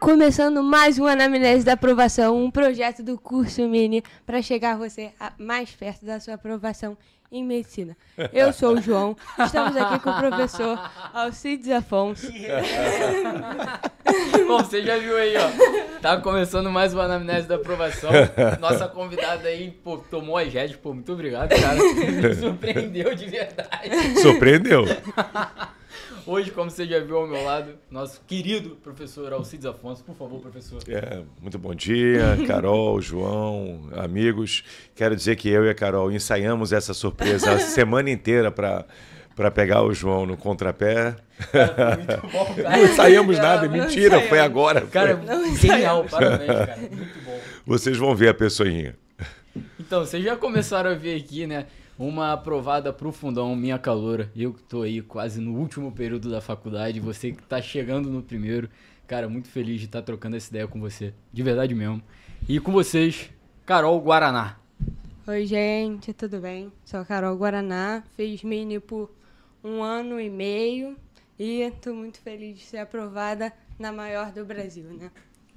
começando mais uma Anamnese da Aprovação, um projeto do curso Mini para chegar você mais perto da sua aprovação em medicina. Eu sou o João, estamos aqui com o professor Alcides Afonso. Bom, você já viu aí, ó. Tá começando mais uma Anamnese da Aprovação. Nossa convidada aí, pô, tomou as rédeas, pô, muito obrigado, cara. Me surpreendeu de verdade. Surpreendeu. Hoje, como você já viu ao meu lado, nosso querido professor Alcides Afonso. Por favor, professor. Muito bom dia, Carol, João, amigos. Quero dizer que eu e a Carol ensaiamos essa surpresa a semana inteira para pegar o João no contrapé. Cara, foi muito bom, cara. Não ensaiamos nada, mentira, foi agora. Cara, genial, parabéns, cara. Muito bom. Vocês vão ver a pessoinha. Então, vocês já começaram a ver aqui, né? Uma aprovada pro fundão, minha caloura. Eu que tô aí quase no último período da faculdade, você que tá chegando no primeiro. Cara, muito feliz de estar trocando essa ideia com você, de verdade mesmo. E com vocês, Carol Guaraná. Oi, gente, tudo bem? Sou a Carol Guaraná, fiz Mini por 1 ano e meio e tô muito feliz de ser aprovada na maior do Brasil, né?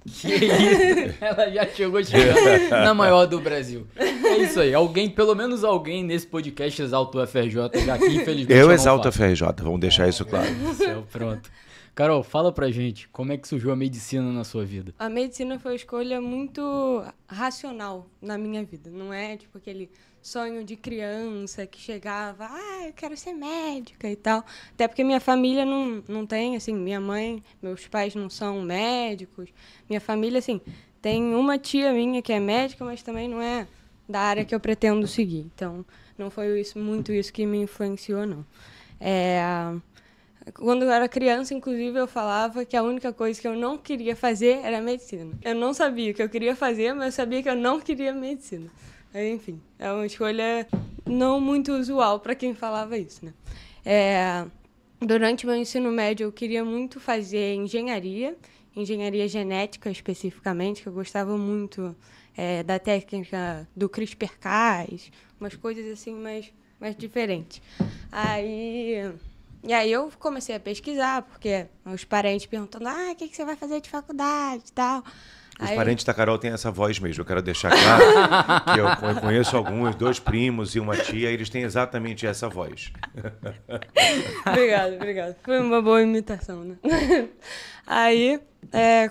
Que isso? Ela já chegou chegando na maior do Brasil. É isso aí. Alguém, pelo menos alguém nesse podcast exalta o FRJ, já que infelizmente Eu exalto a FRJ, vamos deixar isso claro. Céu, pronto. Carol, fala pra gente, como é que surgiu a medicina na sua vida? A medicina foi uma escolha muito racional na minha vida. Não é tipo aquele sonho de criança que chegava, eu quero ser médica e tal. Até porque minha família não tem, assim, minha mãe, meus pais não são médicos. Minha família, assim, tem uma tia minha que é médica, mas também não é da área que eu pretendo seguir. Então, não foi muito isso que me influenciou, não. Quando eu era criança, inclusive, eu falava que a única coisa que eu não queria fazer era medicina. Eu não sabia o que eu queria fazer, mas eu sabia que eu não queria medicina. Enfim, é uma escolha não muito usual para quem falava isso, né? Durante meu ensino médio, eu queria muito fazer engenharia genética especificamente, que eu gostava muito da técnica do CRISPR-Cas, umas coisas assim mais diferentes. E aí eu comecei a pesquisar, porque os parentes perguntando, o que você vai fazer de faculdade e tal. Os parentes da Carol têm essa voz mesmo, eu quero deixar claro que eu conheço alguns, 2 primos e uma tia, eles têm exatamente essa voz. Obrigado. Foi uma boa imitação, né? Aí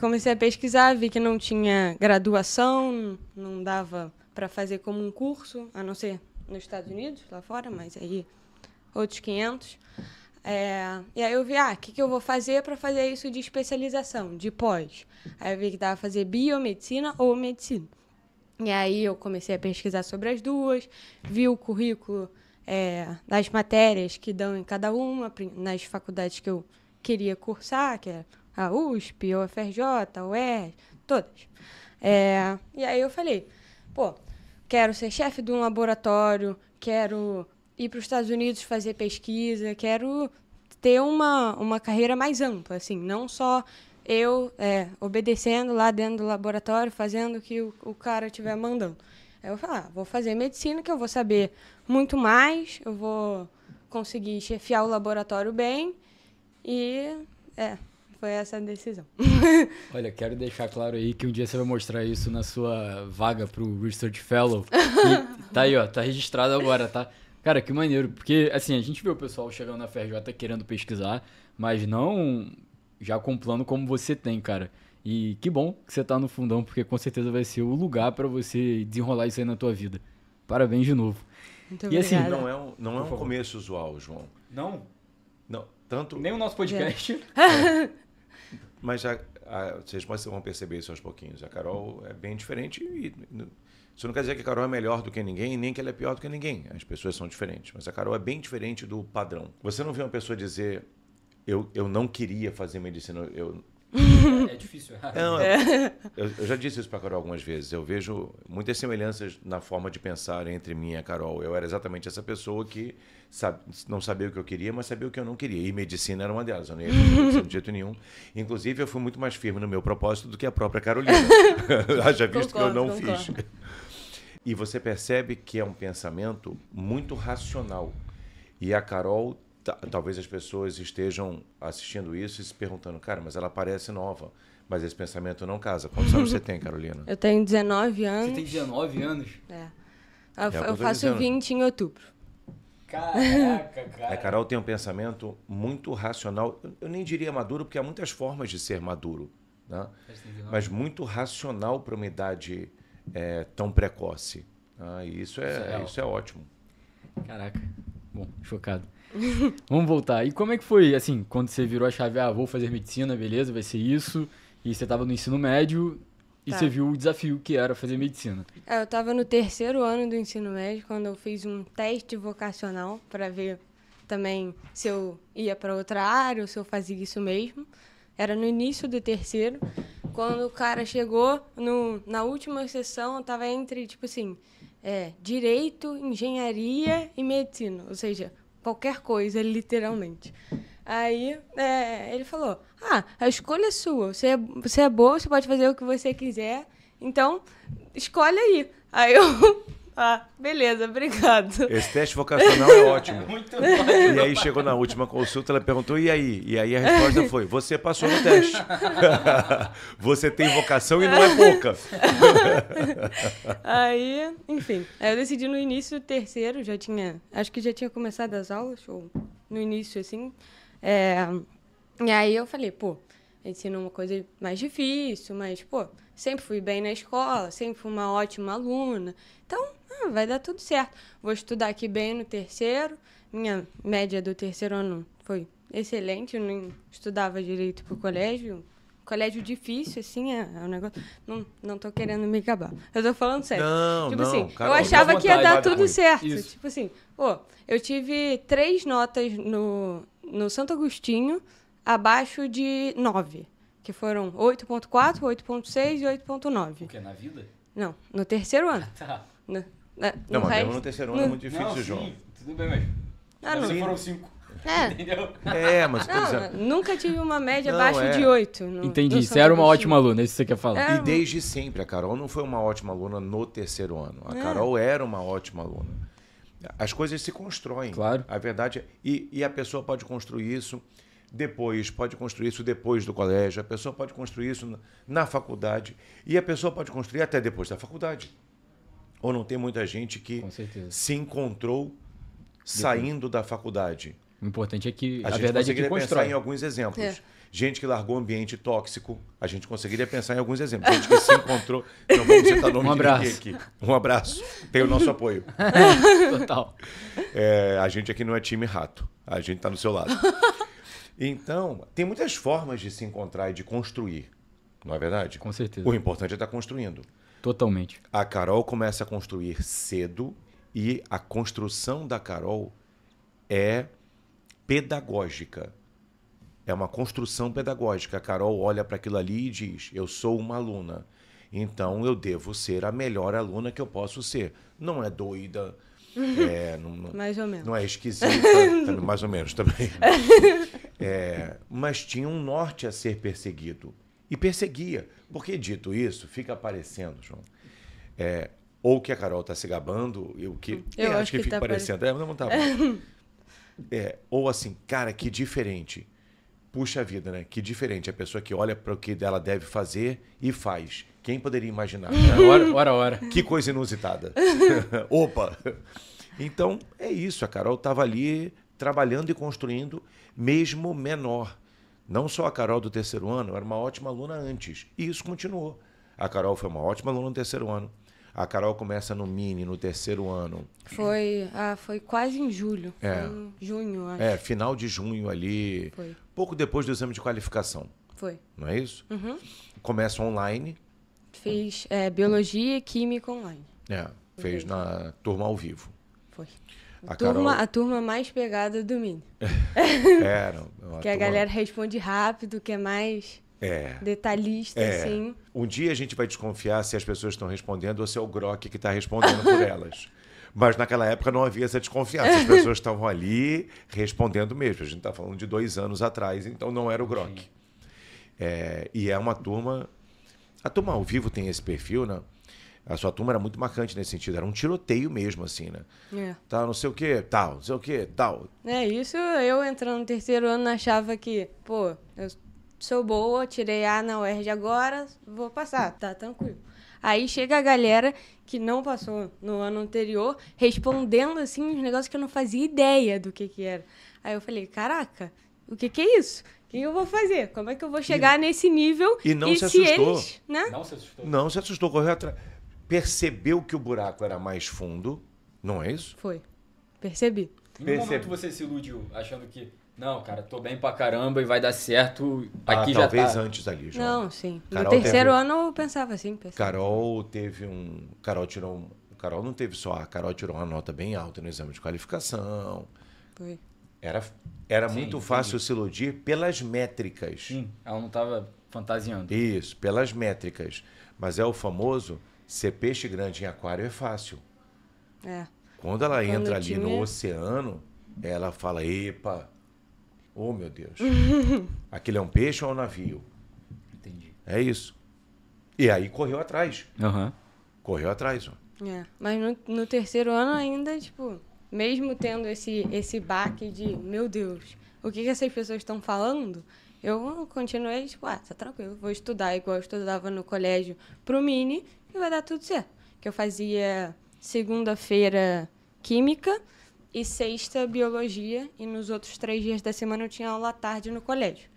comecei a pesquisar, vi que não tinha graduação, não dava para fazer como um curso, a não ser nos Estados Unidos, lá fora, mas aí outros 500. E aí eu vi, o que eu vou fazer para fazer isso de especialização, de pós? Aí eu vi que dava pra fazer biomedicina ou medicina. E aí eu comecei a pesquisar sobre as duas, vi o currículo das matérias que dão em cada uma, nas faculdades que eu queria cursar, que é a USP, a UFRJ, a UERJ, todas. E aí eu falei, quero ser chefe de um laboratório, quero ir para os Estados Unidos fazer pesquisa, quero ter uma carreira mais ampla, assim, não só eu obedecendo lá dentro do laboratório, fazendo o que o cara estiver mandando. Aí eu falei, vou fazer medicina, que eu vou saber muito mais, eu vou conseguir chefiar o laboratório bem, e foi essa a decisão. Olha, quero deixar claro aí que um dia você vai mostrar isso na sua vaga pro Research Fellow. E tá aí, ó, tá registrado agora, tá? Cara, que maneiro, porque assim, a gente vê o pessoal chegando na FRJ querendo pesquisar, mas não já com plano como você tem, cara. E que bom que você tá no fundão, porque com certeza vai ser o lugar pra você desenrolar isso aí na tua vida. Parabéns de novo. Muito e assim, obrigada. Não é um começo usual, João. Não? Não, tanto... Nem o nosso podcast. Mas vocês vão perceber isso aos pouquinhos. A Carol é bem diferente e... Isso não quer dizer que a Carol é melhor do que ninguém, nem que ela é pior do que ninguém. As pessoas são diferentes. Mas a Carol é bem diferente do padrão. Você não vê uma pessoa dizer, eu não queria fazer medicina, É difícil. Não, eu já disse isso para a Carol algumas vezes. Eu vejo muitas semelhanças na forma de pensar entre mim e a Carol. Eu era exatamente essa pessoa que não sabia o que eu queria, mas sabia o que eu não queria. E medicina era uma delas. Eu não ia fazer medicina de jeito nenhum. Inclusive, eu fui muito mais firme no meu propósito do que a própria Carolina. Já visto que eu não fiz. E você percebe que é um pensamento muito racional. E a Carol, talvez as pessoas estejam assistindo isso e se perguntando, cara, mas ela parece nova. Mas esse pensamento não casa. Quantos anos você tem, Carolina? Eu tenho 19 anos. Você tem 19 anos? É. É o que eu Eu tô faço dizendo. 20 em outubro. Caraca, cara. A Carol tem um pensamento muito racional. Eu nem diria maduro, porque há muitas formas de ser maduro, né? Mas muito racional para uma idade tão precoce. E isso é ótimo. Caraca. Bom, chocado. Vamos voltar. E como é que foi, assim, quando você virou a chave, vou fazer medicina, beleza, vai ser isso, e você tava no ensino médio e Tá. você viu o desafio que era fazer medicina. Eu estava no 3º ano do ensino médio, quando eu fiz um teste vocacional para ver também se eu ia para outra área ou se eu fazia isso mesmo. Era no início do 3º. Quando o cara chegou, na última sessão, eu estava entre, tipo assim, direito, engenharia e medicina. Ou seja, qualquer coisa, literalmente. Aí ele falou, a escolha é sua, você é boa, você pode fazer o que você quiser, então escolhe aí. Aí eu, beleza, obrigado. Esse teste vocacional é ótimo. Muito E aí chegou na última consulta, ela perguntou, e aí? E aí a resposta foi, você passou no teste. Você tem vocação e não é pouca. Aí, enfim, eu decidi no início do 3º, acho que já tinha começado as aulas, ou no início, assim. E aí eu falei, ensino uma coisa mais difícil, mas, sempre fui bem na escola, sempre fui uma ótima aluna. Então, vai dar tudo certo. Vou estudar aqui bem no 3º. Minha média do 3º ano foi excelente, eu nem estudava direito pro colégio. Colégio difícil, assim, é um negócio... Não tô querendo me acabar. Eu tô falando sério. Não, tipo não, assim, Carol, eu achava fica à que ia vontade, dar tudo Rui. certo. Isso. Tipo assim, eu tive 3 notas no Santo Agostinho abaixo de 9, que foram 8.4, 8.6 e 8.9. O que, na vida? Não, no 3º ano. Tá. No Não, mas mesmo resto- no 3º ano é muito difícil, Não, João. sim, tudo bem, mas... não. Você foram 5. É. Entendeu? Mas por exemplo... Nunca tive uma média Não, abaixo de 8. Entendi, no você Santo era uma Agostinho. ótima aluna, é isso que você quer falar. E desde sempre, a Carol não foi uma ótima aluna no 3º ano. A Carol era uma ótima aluna. As coisas se constroem. Claro. A verdade é... E a pessoa pode construir isso depois do colégio, a pessoa pode construir isso na faculdade, e a pessoa pode construir até depois da faculdade. Ou não tem muita gente que Com certeza. se encontrou saindo da faculdade. O importante é que A a gente verdade é que conseguiria pensar constrói. em alguns exemplos. É. Gente que largou ambiente tóxico, a gente conseguiria pensar em alguns exemplos. Gente que se encontrou... Não vamos citar nome Um de ninguém abraço. aqui. Um abraço. Tem o nosso apoio. Total. A gente aqui não é time rato. A gente está no seu lado. Então, tem muitas formas de se encontrar e de construir. Não é verdade? Com certeza. O importante é estar construindo. Totalmente. A Carol começa a construir cedo e a construção da Carol é pedagógica. É uma construção pedagógica. A Carol olha para aquilo ali e diz, eu sou uma aluna, então eu devo ser a melhor aluna que eu posso ser. Não é doida, Mais ou menos. não é esquisita, também, mais ou menos também. Mas tinha um norte a ser perseguido. E perseguia. Porque, dito isso, fica aparecendo, João, ou que a Carol está se gabando, Eu acho que fica tá parecendo. Não tá bom. Ou assim, cara, que diferente. Puxa vida, né? Que diferente. A pessoa que olha para o que ela deve fazer e faz. Quem poderia imaginar? Ora. Que coisa inusitada. Opa! Então, é isso. A Carol estava ali trabalhando e construindo, mesmo menor. Não só a Carol do 3º ano, era uma ótima aluna antes. E isso continuou. A Carol foi uma ótima aluna no 3º ano. A Carol começa no Mini, no 3º ano. Foi quase em julho. Foi em junho, acho. Final de junho ali. Foi. Pouco depois do exame de qualificação. Foi. Não é isso? Uhum. Começa online. Fiz biologia e química online. Fez na turma ao vivo. Foi. A A turma mais pegada do Mini. Que a galera responde rápido, que é mais detalhista, assim. Um dia a gente vai desconfiar se as pessoas estão respondendo ou se é o Grok que está respondendo por elas. Mas naquela época não havia essa desconfiança. As pessoas estavam ali respondendo mesmo. A gente está falando de 2 anos atrás, então não era o Grok. E é uma turma... A turma ao vivo tem esse perfil, né? A sua turma era muito marcante nesse sentido. Era um tiroteio mesmo, assim, né? Tá, não sei o quê, tal, não sei o quê, tal. Isso eu entrando no 3º ano achava que, eu sou boa, tirei A na UERJ agora, vou passar, tá tranquilo. Aí chega a galera que não passou no ano anterior, respondendo, assim, uns negócios que eu não fazia ideia do que era. Aí eu falei, caraca, o que é isso? O que eu vou fazer? Como é que eu vou chegar nesse nível? E não se assustou. Eles, né? Não se assustou. Não se assustou, correu atrás. Percebeu que o buraco era mais fundo, não é isso? Foi. Percebi. Em nenhum momento você se iludiu, achando que, não, cara, tô bem pra caramba e vai dar certo, aqui já tá. Talvez antes ali, João. Não, sim. Carol No terceiro teve- ano eu pensava assim. Carol teve um... Carol não teve só A, Carol tirou uma nota bem alta no exame de qualificação. Foi. Era Sim, muito entendi. fácil se iludir pelas métricas. Sim, ela não tava fantasiando. Isso, pelas métricas. Mas é o famoso, ser peixe grande em aquário é fácil. É. Quando ela Quando entra ali tinha- no oceano, ela fala, epa, oh meu Deus, aquele é um peixe ou é um navio? Entendi. É isso. E aí correu atrás. Aham. Correu atrás. Ó. É. Mas no terceiro ano ainda, tipo, mesmo tendo esse baque de, meu Deus, o que essas pessoas estão falando, eu continuei, tipo, tá tranquilo, vou estudar igual eu estudava no colégio pro Mini e vai dar tudo certo. Que eu fazia segunda-feira Química e sexta Biologia, e nos outros 3 dias da semana eu tinha aula à tarde no colégio.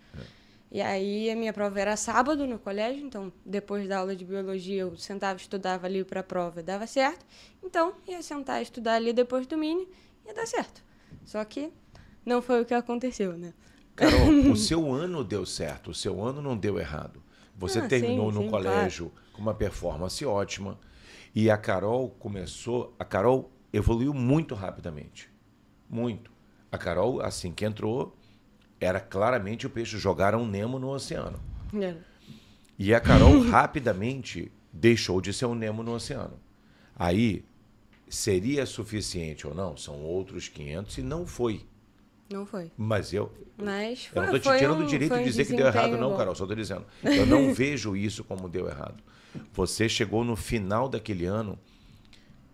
E aí a minha prova era sábado no colégio, então depois da aula de Biologia eu sentava e estudava ali para a prova e dava certo. Então ia sentar e estudar ali depois do Mini e ia dar certo. Só que não foi o que aconteceu, né? Carol, o seu ano deu certo, o seu ano não deu errado. Você terminou sim, no sim, colégio com uma performance ótima. E a Carol evoluiu muito rapidamente. Muito. A Carol, assim que entrou, era claramente o peixe jogaram um Nemo no oceano. Era. E a Carol rapidamente deixou de ser um Nemo no oceano. Aí, seria suficiente ou não? São outros 500 e não foi. Não foi. Mas eu Mas não foi, estou te tirando o direito foi de um dizer que deu errado, desempenho não, bom. Carol. Só estou dizendo. Eu não vejo isso como deu errado. Você chegou no final daquele ano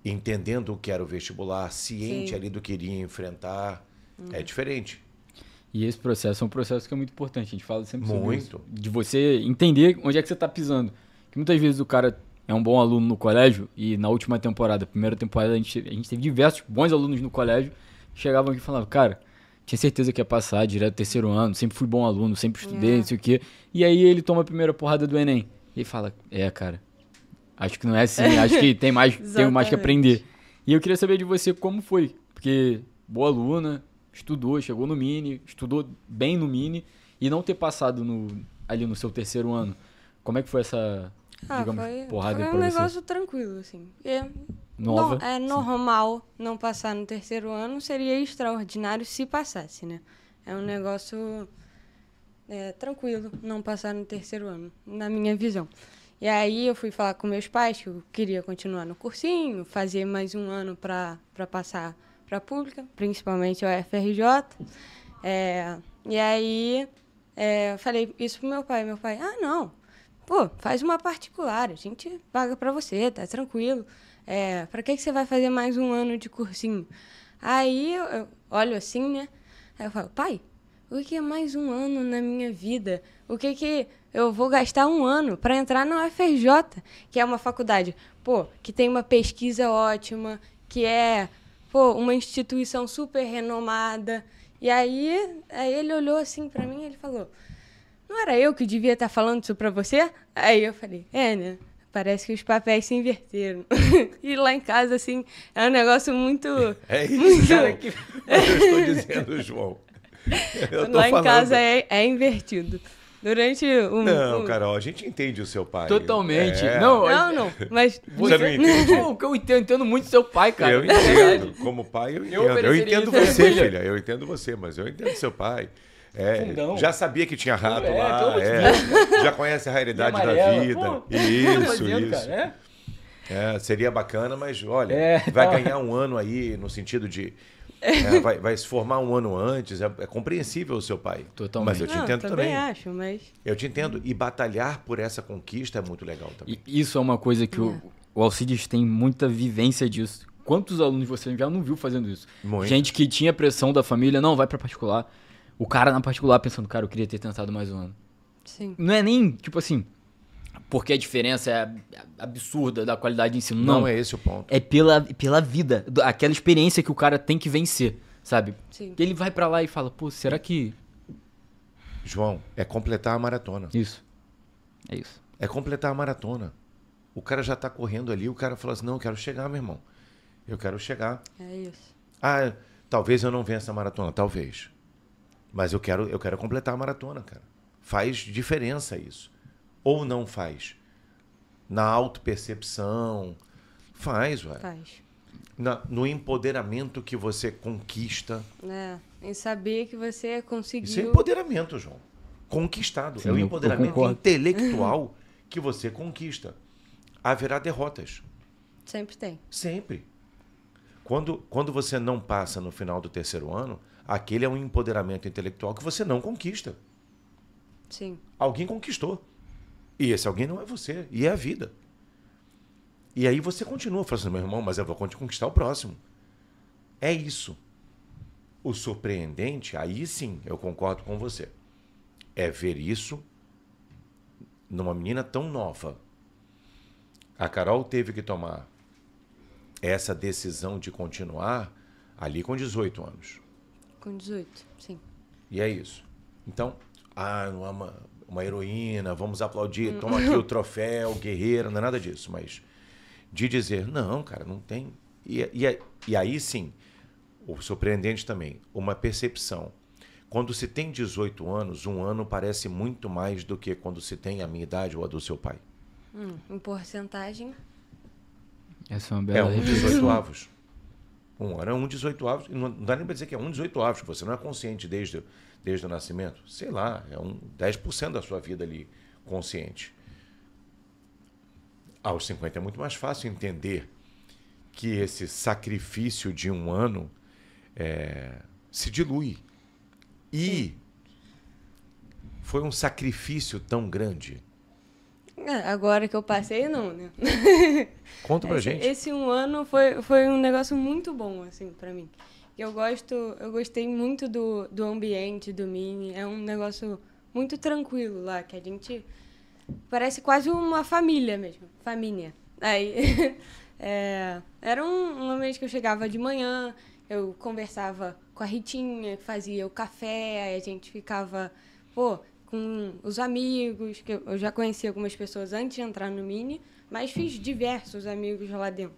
entendendo o que era o vestibular, ciente Sim. ali do que iria enfrentar. É diferente. E esse processo é um processo que é muito importante. A gente fala sempre sobre Muito. isso. De você entender onde é que você está pisando. Porque muitas vezes o cara é um bom aluno no colégio e na última temporada, primeira temporada, a gente teve diversos bons alunos no colégio que chegavam aqui e falavam, cara, tinha certeza que ia passar direto terceiro ano, sempre fui bom aluno, sempre estudei, não sei o quê. E aí ele toma a primeira porrada do Enem. E ele fala, cara, acho que não é assim, acho que tenho mais que Exatamente. aprender. E eu queria saber de você como foi. Porque boa aluna, estudou, chegou no Mini, estudou bem no Mini e não ter passado ali no seu terceiro ano. Como é que foi essa, digamos, porrada foi aí um pra você? negócio tranquilo, assim. Nova? É normal não passar no terceiro ano, seria extraordinário se passasse, né? É um negócio tranquilo não passar no terceiro ano, na minha visão. E aí eu fui falar com meus pais que eu queria continuar no cursinho, fazer mais um ano para passar para a pública, principalmente a UFRJ. E aí eu falei isso pro meu pai. Meu pai, não, pô, faz uma particular, a gente paga para você, tá tranquilo. Para que você vai fazer mais um ano de cursinho? Aí eu olho assim, né? Aí eu falo, pai, o que é mais um ano na minha vida? O que eu vou gastar um ano para entrar na UFRJ, que é uma faculdade, que tem uma pesquisa ótima, que é, uma instituição super renomada. E aí ele olhou assim para mim e ele falou, não era eu que devia estar falando isso para você? Aí eu falei, né? Parece que os papéis se inverteram. E lá em casa, assim, é um negócio muito... É isso, muito... João. Eu estou dizendo, João. Eu tô Lá em falando. casa é invertido. Durante Não, Carol, a gente entende o seu pai. Totalmente. É. Não, Não, mas... Você não entende? Pô, que eu entendo muito seu pai, cara. Eu entendo. Como pai, eu entendo. Eu ofereceria entendo isso pra você, filha. filha. Eu entendo você, mas eu entendo seu pai. Fundão. Já sabia que tinha rato Pelo lá. amor de Já conhece a realidade da amarela. vida. Pô, tá Isso, fazendo, isso. cara, Seria bacana, mas olha, vai ganhar um ano aí no sentido de. Vai se formar um ano antes. É compreensível o seu pai. Totalmente. Mas eu te entendo também. acho, mas... Eu te entendo. E batalhar por essa conquista é muito legal também. E isso é uma coisa que o Alcides tem muita vivência disso. Quantos alunos você já não viu fazendo isso? Muito. Gente que tinha pressão da família, não, vai pra particular. O cara na particular pensando, cara, eu queria ter tentado mais um ano. Sim. Não é nem, tipo assim, porque a diferença é absurda da qualidade de ensino. Não é esse o ponto. É pela vida, aquela experiência que o cara tem que vencer, sabe? Sim. Ele vai pra lá e fala, pô, será que... João, é completar a maratona. Isso. É isso. É completar a maratona. O cara já tá correndo ali, o cara fala assim, não, eu quero chegar, meu irmão. Eu quero chegar. É isso. Ah, talvez eu não vença a maratona, talvez. Mas eu quero completar a maratona, cara. Faz diferença isso. Ou não faz. Na autopercepção, faz, ué. Faz. No empoderamento que você conquista. Em saber que você conseguiu... Isso é empoderamento, João. Conquistado. Sim, é o eu empoderamento concordo. intelectual que você conquista. Haverá derrotas. Sempre tem. Sempre. Quando você não passa no final do terceiro ano, aquele é um empoderamento intelectual que você não conquista. Sim. Alguém conquistou. E esse alguém não é você, e é a vida. E aí você continua falando assim, meu irmão, mas eu vou conquistar o próximo. É isso. O surpreendente, aí sim, eu concordo com você, é ver isso numa menina tão nova. A Carol teve que tomar essa decisão de continuar ali com 18 anos. Com 18, sim. E é isso. Então, não é uma heroína, vamos aplaudir, toma aqui o troféu, guerreira, não é nada disso, mas de dizer, não, cara, não tem. E aí sim, o surpreendente também, uma percepção. Quando se tem 18 anos, um ano parece muito mais do que quando se tem a minha idade ou a do seu pai. Em porcentagem, Essa é uma É bela um reflexão. 18 avos. Um ano é um 18 avos. E não dá nem para dizer que é um 18 avos, que você não é consciente desde o nascimento. Sei lá, é 10% da sua vida ali consciente. Aos 50 é muito mais fácil entender que esse sacrifício de um ano se dilui. E foi um sacrifício tão grande. agora que eu passei, não, né? Conta pra gente. Esse um ano foi um negócio muito bom, assim, pra mim. Eu gostei muito do ambiente do Mini. É um negócio muito tranquilo lá, que a gente... Parece quase uma família mesmo. Família. Aí, era um ambiente que eu chegava de manhã, eu conversava com a Ritinha, que fazia o café, aí a gente ficava, com os amigos, que eu já conhecia algumas pessoas antes de entrar no Mini, mas fiz diversos amigos lá dentro.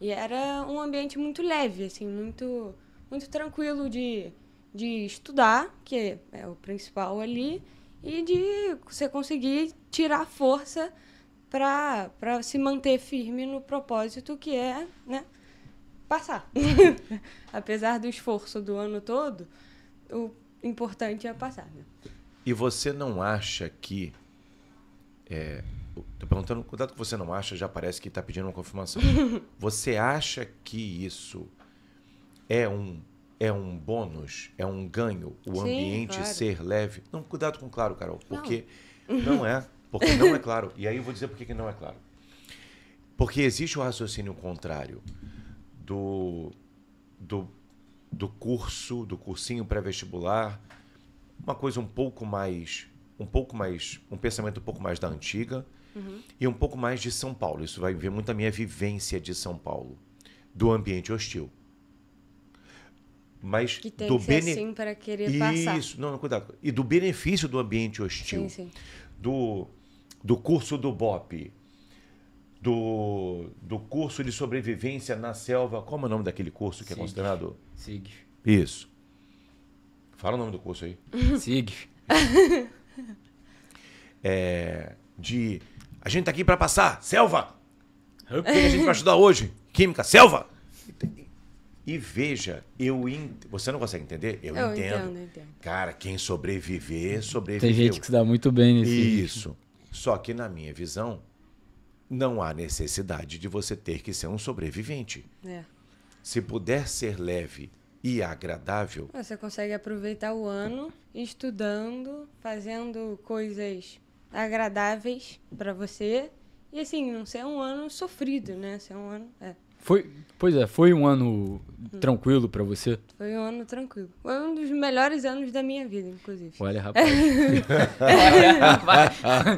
E era um ambiente muito leve, assim, muito, muito tranquilo de estudar, que é o principal ali, e de você conseguir tirar força para se manter firme no propósito que é, né, passar. Apesar do esforço do ano todo, o importante é passar, né? E você não acha que... Tô perguntando, cuidado que você não acha, já parece que está pedindo uma confirmação. Você acha que isso é um bônus, é um ganho, o Sim, ambiente claro. ser leve? Não, cuidado com claro, Carol, porque não é. Porque não é claro. E aí eu vou dizer por que não é claro. Porque existe o raciocínio contrário do curso, do cursinho pré-vestibular, uma coisa um pensamento um pouco mais da antiga e um pouco mais de São Paulo. Isso vai ver muito a minha vivência de São Paulo, do ambiente hostil. Mas Que tem do que ser assim para querer passar. Isso, não, cuidado. E do benefício do ambiente hostil. Sim. Do curso do BOP, do curso de sobrevivência na selva. Como é o nome daquele curso que é considerado? SIG. Isso. Fala o nome do curso aí. SIG. A gente tá aqui para passar, selva! O que a gente vai estudar hoje? Química, selva! E veja, você não consegue entender? Eu entendo. Cara, quem sobreviveu. Tem gente que se dá muito bem nisso. Isso. Só que na minha visão, não há necessidade de você ter que ser um sobrevivente. Se puder ser leve e agradável... Você consegue aproveitar o ano estudando, fazendo coisas agradáveis para você. E assim, não ser um ano sofrido, né? Ser um ano... Foi um ano tranquilo pra você? Foi um ano tranquilo. Foi um dos melhores anos da minha vida, inclusive. Olha, rapaz.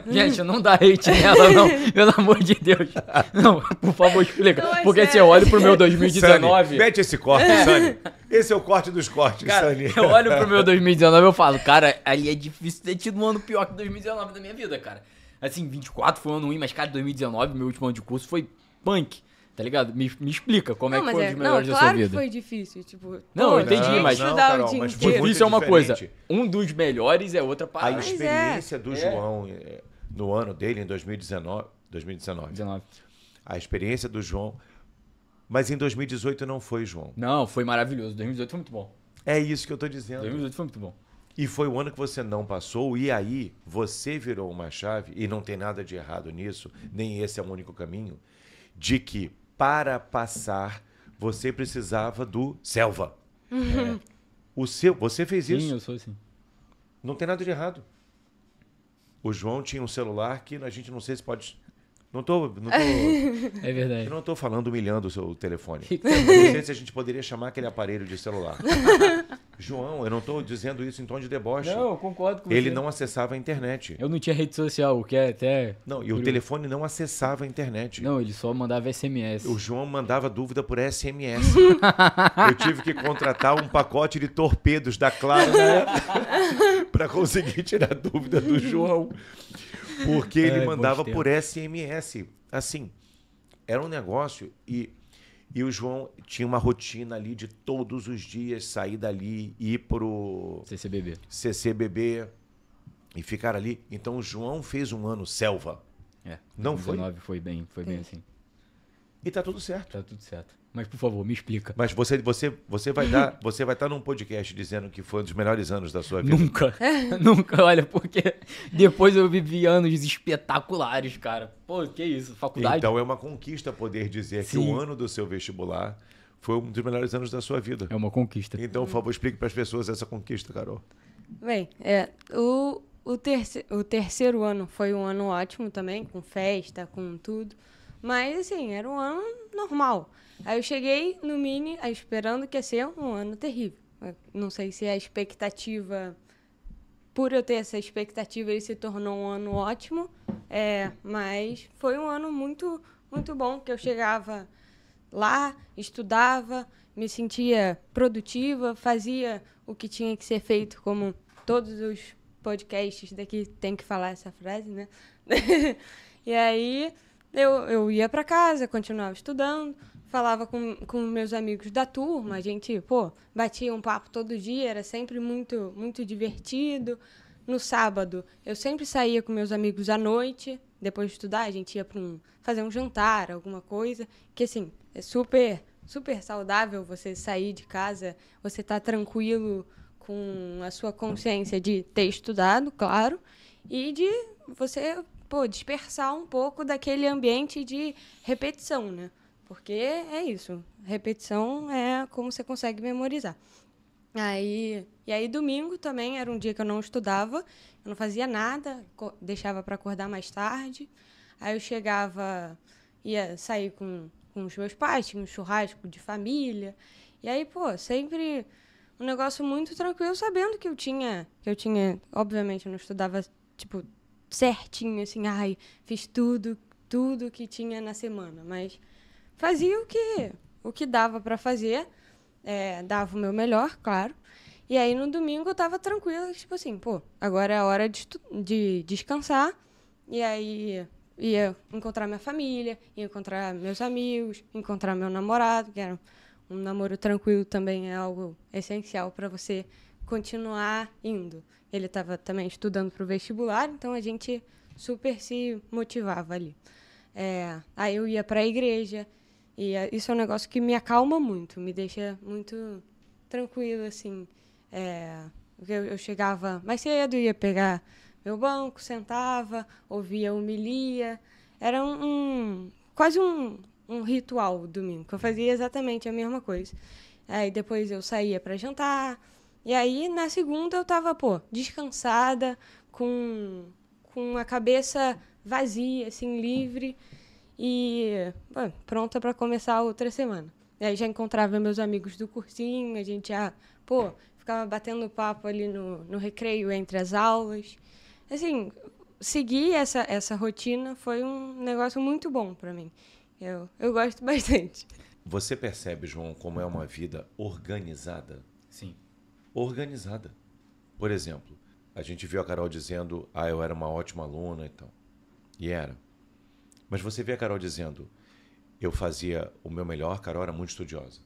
Gente, não dá hate nela, não. Pelo amor de Deus. Não, por favor, explica. Não, Porque se eu olho pro meu 2019... Sunny, mete esse corte, Sunny. Esse é o corte dos cortes, Cara, Sunny. eu olho pro meu 2019 e eu falo, cara, ali é difícil ter tido um ano pior que 2019 da minha vida, cara. Assim, 24 foi um ano ruim, mas, cara, 2019, meu último ano de curso, foi punk. Tá ligado? Me explica como é que foi um dos melhores da sua vida. Claro que foi difícil, tipo... Não, eu entendi, tinha que mas... estudar Carol, o dia mas inteiro. foi muito Difícil é uma coisa. diferente. Um dos melhores é outra A parada. experiência do João no ano dele, em 2019, 19. a experiência do João... Mas em 2018 não foi, João. Não, foi maravilhoso. 2018 foi muito bom. É isso que eu tô dizendo. 2018 foi muito bom. E foi o ano que você não passou, e aí você virou uma chave, e não tem nada de errado nisso, nem esse é o único caminho, de que para passar você precisava do Selva. Você fez isso. Sim, eu sou assim. Não tem nada de errado. O João tinha um celular que a gente não sei se pode... É verdade. Eu não estou falando humilhando o seu telefone. Eu não sei se a gente poderia chamar aquele aparelho de celular. João, eu não estou dizendo isso em tom de deboche. Não, eu concordo com Ele você. não acessava a internet. Eu não tinha rede social, o que é até... Não, e o telefone não acessava a internet. Não, ele só mandava SMS. O João mandava dúvida por SMS. Eu tive que contratar um pacote de torpedos da Claro, né? Para conseguir tirar a dúvida do João. Porque ele mandava por SMS. Assim, era um negócio e o João tinha uma rotina ali de todos os dias sair dali, ir pro CCBB e ficar ali. Então o João fez um ano selva. Não foi? 2019 foi bem assim. E tá tudo certo. Tá tudo certo. Mas, por favor, me explica. Mas você vai estar num podcast dizendo que foi um dos melhores anos da sua vida. Nunca, olha, porque depois eu vivi anos espetaculares, cara. Pô, que isso, faculdade. Então é uma conquista poder dizer que o ano do seu vestibular foi um dos melhores anos da sua vida. É uma conquista. Então, por favor, explique para as pessoas essa conquista, Carol. Bem, o terceiro ano foi um ano ótimo também, com festa, com tudo. Mas, assim, era um ano normal. Aí eu cheguei no Mini esperando que ia ser um ano terrível. Eu não sei se a expectativa... Por eu ter essa expectativa, ele se tornou um ano ótimo. Mas foi um ano muito, muito bom, que eu chegava lá, estudava, me sentia produtiva, fazia o que tinha que ser feito, como todos os podcasts daqui tem que falar essa frase, né? E aí eu ia para casa, continuava estudando, falava com meus amigos da turma, a gente, batia um papo todo dia, era sempre muito, muito divertido. No sábado, eu sempre saía com meus amigos à noite, depois de estudar, a gente ia fazer um jantar, alguma coisa, que assim, é super, super saudável você sair de casa, você tá tranquilo com a sua consciência de ter estudado, claro, e de você, dispersar um pouco daquele ambiente de repetição, né? Porque é isso, repetição é como você consegue memorizar. E aí domingo também era um dia que eu não estudava, eu não fazia nada, deixava para acordar mais tarde. Aí eu chegava, ia sair com os meus pais, tinha um churrasco de família. E aí, sempre um negócio muito tranquilo, sabendo que eu tinha, obviamente eu não estudava, certinho, assim, fiz tudo que tinha na semana, mas fazia o que dava para fazer, dava o meu melhor, claro. E aí no domingo eu tava tranquila, agora é a hora de descansar. E aí ia encontrar minha família, ia encontrar meus amigos, encontrar meu namorado, que era um namoro tranquilo também, é algo essencial para você continuar indo. Ele estava também estudando para o vestibular, então a gente super se motivava ali. Aí eu ia para a igreja, e isso é um negócio que me acalma muito, me deixa muito tranquilo, assim. Eu chegava mais cedo, ia pegar meu banco, sentava, ouvia homilia. Era quase um ritual domingo, que eu fazia exatamente a mesma coisa. Aí depois eu saía para jantar. E aí, na segunda, eu estava, descansada, com a cabeça vazia, assim, livre. e pronta para começar a outra semana. E aí já encontrava meus amigos do cursinho, a gente já, ficava batendo papo ali no recreio entre as aulas. Assim, seguir essa rotina foi um negócio muito bom para mim. Eu gosto bastante. Você percebe, João, como é uma vida organizada? Sim. Organizada. Por exemplo, a gente viu a Carol dizendo, eu era uma ótima aluna e tal. E era. Mas você vê a Carol dizendo, eu fazia o meu melhor, Carol era muito estudiosa.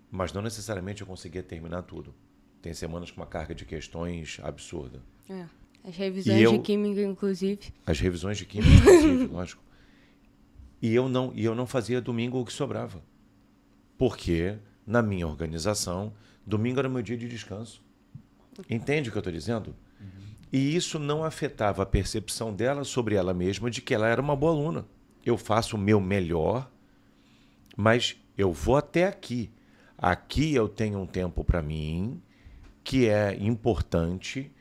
Mas não necessariamente eu conseguia terminar tudo. Tem semanas com uma carga de questões absurda. As revisões de química, inclusive. As revisões de química, inclusive, lógico. E eu não fazia domingo o que sobrava. Porque, na minha organização, domingo era o meu dia de descanso. Entende o que eu estou dizendo? E isso não afetava a percepção dela sobre ela mesma de que ela era uma boa aluna. Eu faço o meu melhor, mas eu vou até aqui. Aqui eu tenho um tempo para mim, que é importante,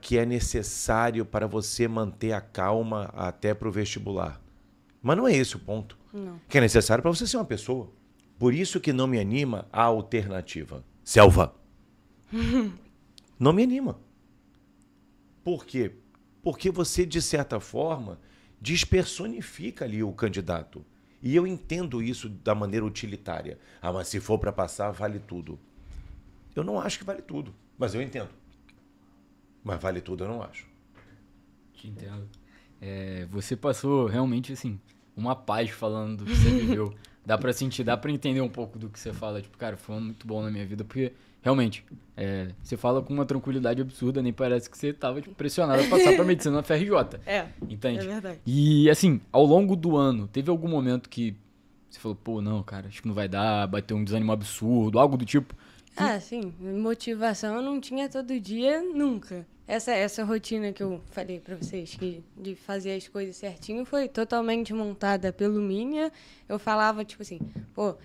que é necessário para você manter a calma até para o vestibular. Mas não é esse o ponto. Não. Que é necessário para você ser uma pessoa. Por isso que não me anima a alternativa. Selva. Não me anima. Por quê? Porque você, de certa forma, despersonifica ali o candidato. E eu entendo isso da maneira utilitária. Mas se for para passar, vale tudo. Eu não acho que vale tudo, mas eu entendo. Mas vale tudo eu não acho. Te entendo. Você passou realmente, assim, uma paz falando do que você viveu. Dá pra sentir, dá pra entender um pouco do que você fala. Tipo, cara, foi muito bom na minha vida, porque realmente, você fala com uma tranquilidade absurda, nem parece que você tava pressionado a passar pra medicina na FRJ. Entende? É verdade. E, assim, ao longo do ano, teve algum momento que você falou, não, cara, acho que não vai dar, bateu um desânimo absurdo, algo do tipo? Sim, motivação eu não tinha todo dia, nunca. Essa rotina que eu falei pra vocês, de fazer as coisas certinho, foi totalmente montada pelo Minha. Eu falava, tipo assim,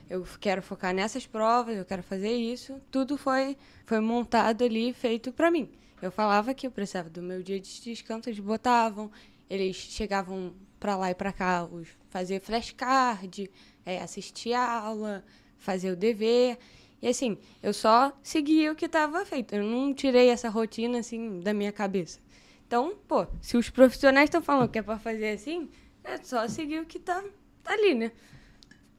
eu quero focar nessas provas, eu quero fazer isso. Tudo foi montado ali, feito pra mim. Eu falava que eu precisava do meu dia de descanso, eles botavam, eles chegavam pra lá e pra cá, fazer flashcard, assistir a aula, fazer o dever. E assim, eu só seguia o que estava feito. Eu não tirei essa rotina, assim, da minha cabeça. Então, se os profissionais estão falando que é para fazer assim, é só seguir o que tá ali, né?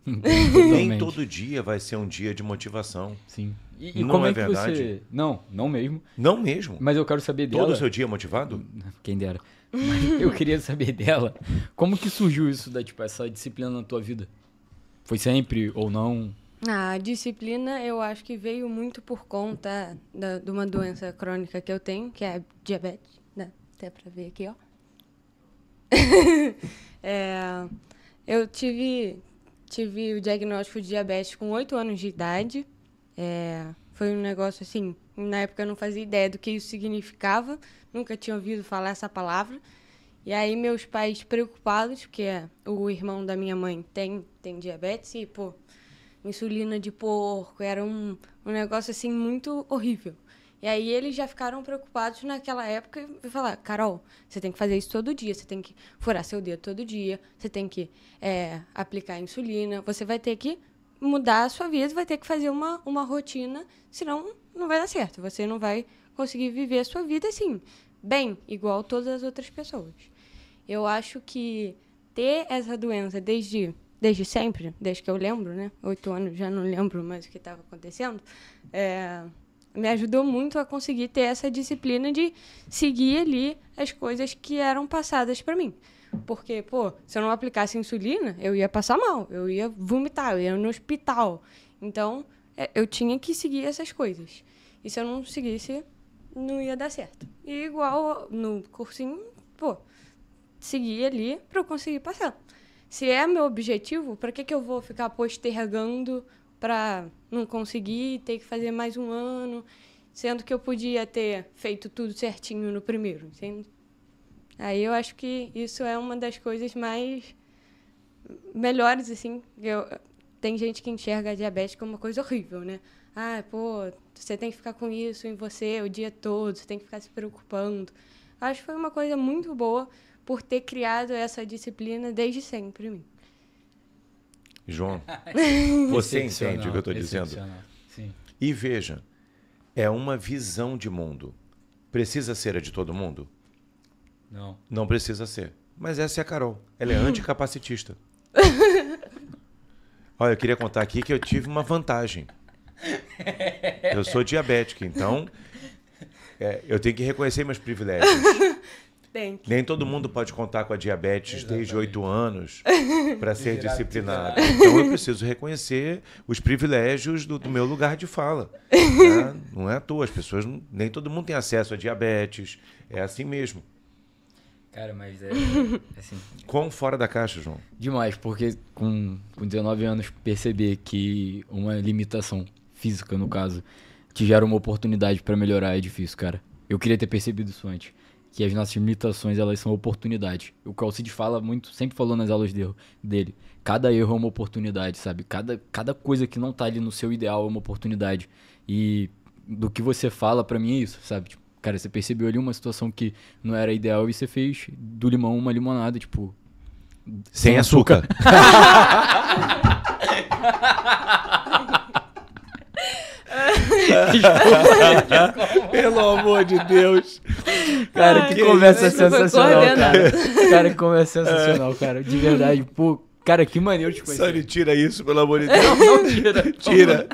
Nem todo dia vai ser um dia de motivação. Sim. E não como é que verdade? Você... Não mesmo. Não mesmo. Mas eu quero saber dela... Todo o seu dia motivado? Quem dera. Mas eu queria saber dela, como que surgiu isso, essa disciplina na tua vida? Foi sempre ou não? A disciplina, eu acho que veio muito por conta de uma doença crônica que eu tenho, que é diabetes. Dá até pra ver aqui, ó. Eu tive o diagnóstico de diabetes com 8 anos de idade. Foi um negócio assim, na época eu não fazia ideia do que isso significava, nunca tinha ouvido falar essa palavra. E aí meus pais preocupados, porque o irmão da minha mãe tem diabetes e, insulina de porco, era um negócio assim muito horrível. E aí eles já ficaram preocupados naquela época e falaram, Carol, você tem que fazer isso todo dia, você tem que furar seu dedo todo dia, você tem que aplicar insulina, você vai ter que mudar a sua vida, vai ter que fazer uma rotina, senão não vai dar certo, você não vai conseguir viver a sua vida assim, bem, igual todas as outras pessoas. Eu acho que ter essa doença desde sempre, desde que eu lembro, né? 8 anos, já não lembro mais o que estava acontecendo, me ajudou muito a conseguir ter essa disciplina de seguir ali as coisas que eram passadas para mim. Porque, se eu não aplicasse insulina, eu ia passar mal, eu ia vomitar, eu ia no hospital. Então, eu tinha que seguir essas coisas. E se eu não seguisse, não ia dar certo. E igual no cursinho, seguir ali para eu conseguir passar. Se é meu objetivo, para que eu vou ficar postergando para não conseguir, ter que fazer mais um ano, sendo que eu podia ter feito tudo certinho no primeiro, entende? Aí eu acho que isso é uma das coisas mais melhores, assim. Tem gente que enxerga a diabetes como uma coisa horrível, né? Você tem que ficar com isso em você o dia todo, você tem que ficar se preocupando. Acho que foi uma coisa muito boa, por ter criado essa disciplina desde sempre em mim. João, você entende o que eu estou dizendo? Sim. E veja, é uma visão de mundo. Precisa ser a de todo mundo? Não. Não precisa ser. Mas essa é a Carol. Ela é anticapacitista. Olha, eu queria contar aqui que eu tive uma vantagem. Eu sou diabético, então eu tenho que reconhecer meus privilégios. Nem todo mundo pode contar com a diabetes desde 8 anos para ser disciplinado. Então eu preciso reconhecer os privilégios do meu lugar de fala. Né? Não é à toa, as pessoas, nem todo mundo tem acesso a diabetes. É assim mesmo. Cara, mas assim... Quão fora da caixa, João? Demais, porque com 19 anos perceber que uma limitação física, no caso, te gera uma oportunidade para melhorar é difícil, cara. Eu queria ter percebido isso antes. Que as nossas limitações, elas são oportunidades. O Calcide fala muito, sempre falou nas aulas dele. Cada erro é uma oportunidade, sabe? Cada coisa que não tá ali no seu ideal é uma oportunidade. E do que você fala, pra mim, é isso, sabe? Tipo, cara, você percebeu ali uma situação que não era ideal e você fez do limão uma limonada, tipo... Sem açúcar. Pelo amor de Deus. Cara, que conversa sensacional, cara. Cara, que conversa sensacional, cara. De verdade, pô. Cara, que maneiro te conhecer. Sani, tira isso, pelo amor de Deus. Não tira. Tira.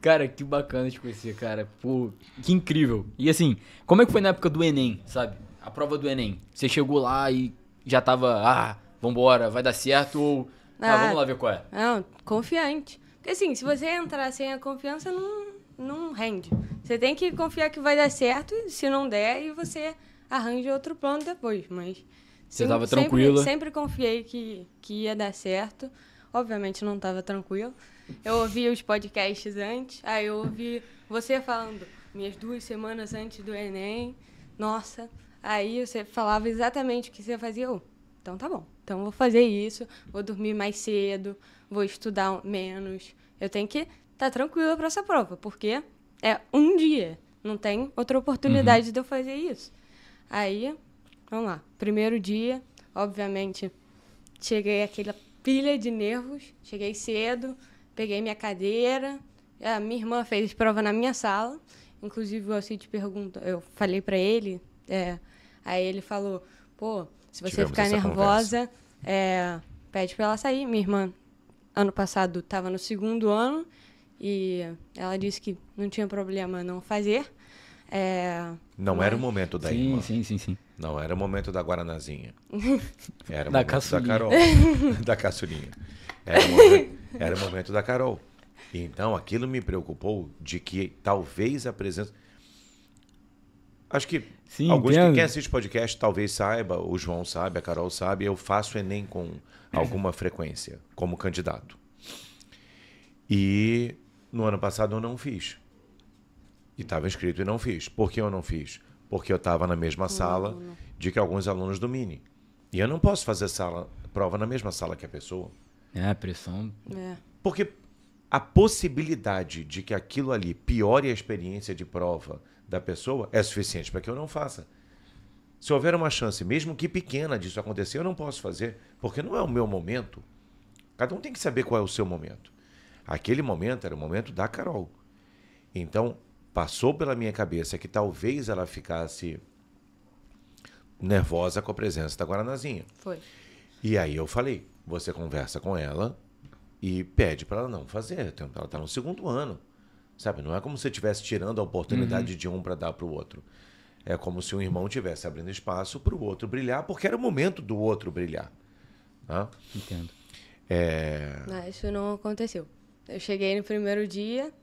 Cara, que bacana te conhecer, cara. Pô, que incrível. E assim, como é que foi na época do Enem, sabe? A prova do Enem. Você chegou lá e já tava, vambora, vai dar certo ou... vamos lá ver qual é. Não, confiante. Porque assim, se você entrar sem a confiança, não rende. Você tem que confiar que vai dar certo, e se não der, e você arranja outro plano depois. Mas você tava tranquila? Sempre confiei que ia dar certo. Obviamente não estava tranquilo. Eu ouvi os podcasts antes, aí eu ouvi você falando minhas 2 semanas antes do Enem. Nossa, aí você falava exatamente o que você fazia. Então tá bom, então vou fazer isso, vou dormir mais cedo, vou estudar menos. Eu tenho que estar tranquila para essa prova, porque é um dia, não tem outra oportunidade de eu fazer isso. Aí, vamos lá, primeiro dia, obviamente, cheguei aquela pilha de nervos, cheguei cedo, peguei minha cadeira, a minha irmã fez prova na minha sala, inclusive o Alcide perguntou, eu falei para ele, aí ele falou, pô, se você ficar nervosa, pede para ela sair. Minha irmã, ano passado, estava no 2º ano e ela disse que não tinha problema não fazer. Não era o momento da irmã. Sim. Não era o momento da Guaranazinha. Era o Da momento caçulinha. da Carol. Da caçulinha. Era o momento da Carol. Então, aquilo me preocupou de que talvez a presença... Acho que Sim, quem assiste podcast talvez saiba, o João sabe, a Carol sabe, eu faço Enem com alguma frequência, como candidato. E no ano passado eu não fiz. E estava inscrito e não fiz. Por que eu não fiz? Porque eu estava na mesma sala de que alguns alunos do Mini. E eu não posso fazer prova na mesma sala que a pessoa. A pressão... Porque a possibilidade de que aquilo ali piore a experiência de prova da pessoa é suficiente para que eu não faça. Se houver uma chance, mesmo que pequena, disso acontecer, eu não posso fazer, porque não é o meu momento. Cada um tem que saber qual é o seu momento. Aquele momento era o momento da Carol. Então, passou pela minha cabeça que talvez ela ficasse nervosa com a presença da Guaranazinha. Foi. E aí eu falei, você conversa com ela e pede para ela não fazer. Ela está no 2º ano. Sabe, não é como se você estivesse tirando a oportunidade de um para dar para o outro. É como se um irmão estivesse abrindo espaço para o outro brilhar, porque era o momento do outro brilhar. Tá? Entendo. Não, isso não aconteceu. Eu cheguei no primeiro dia,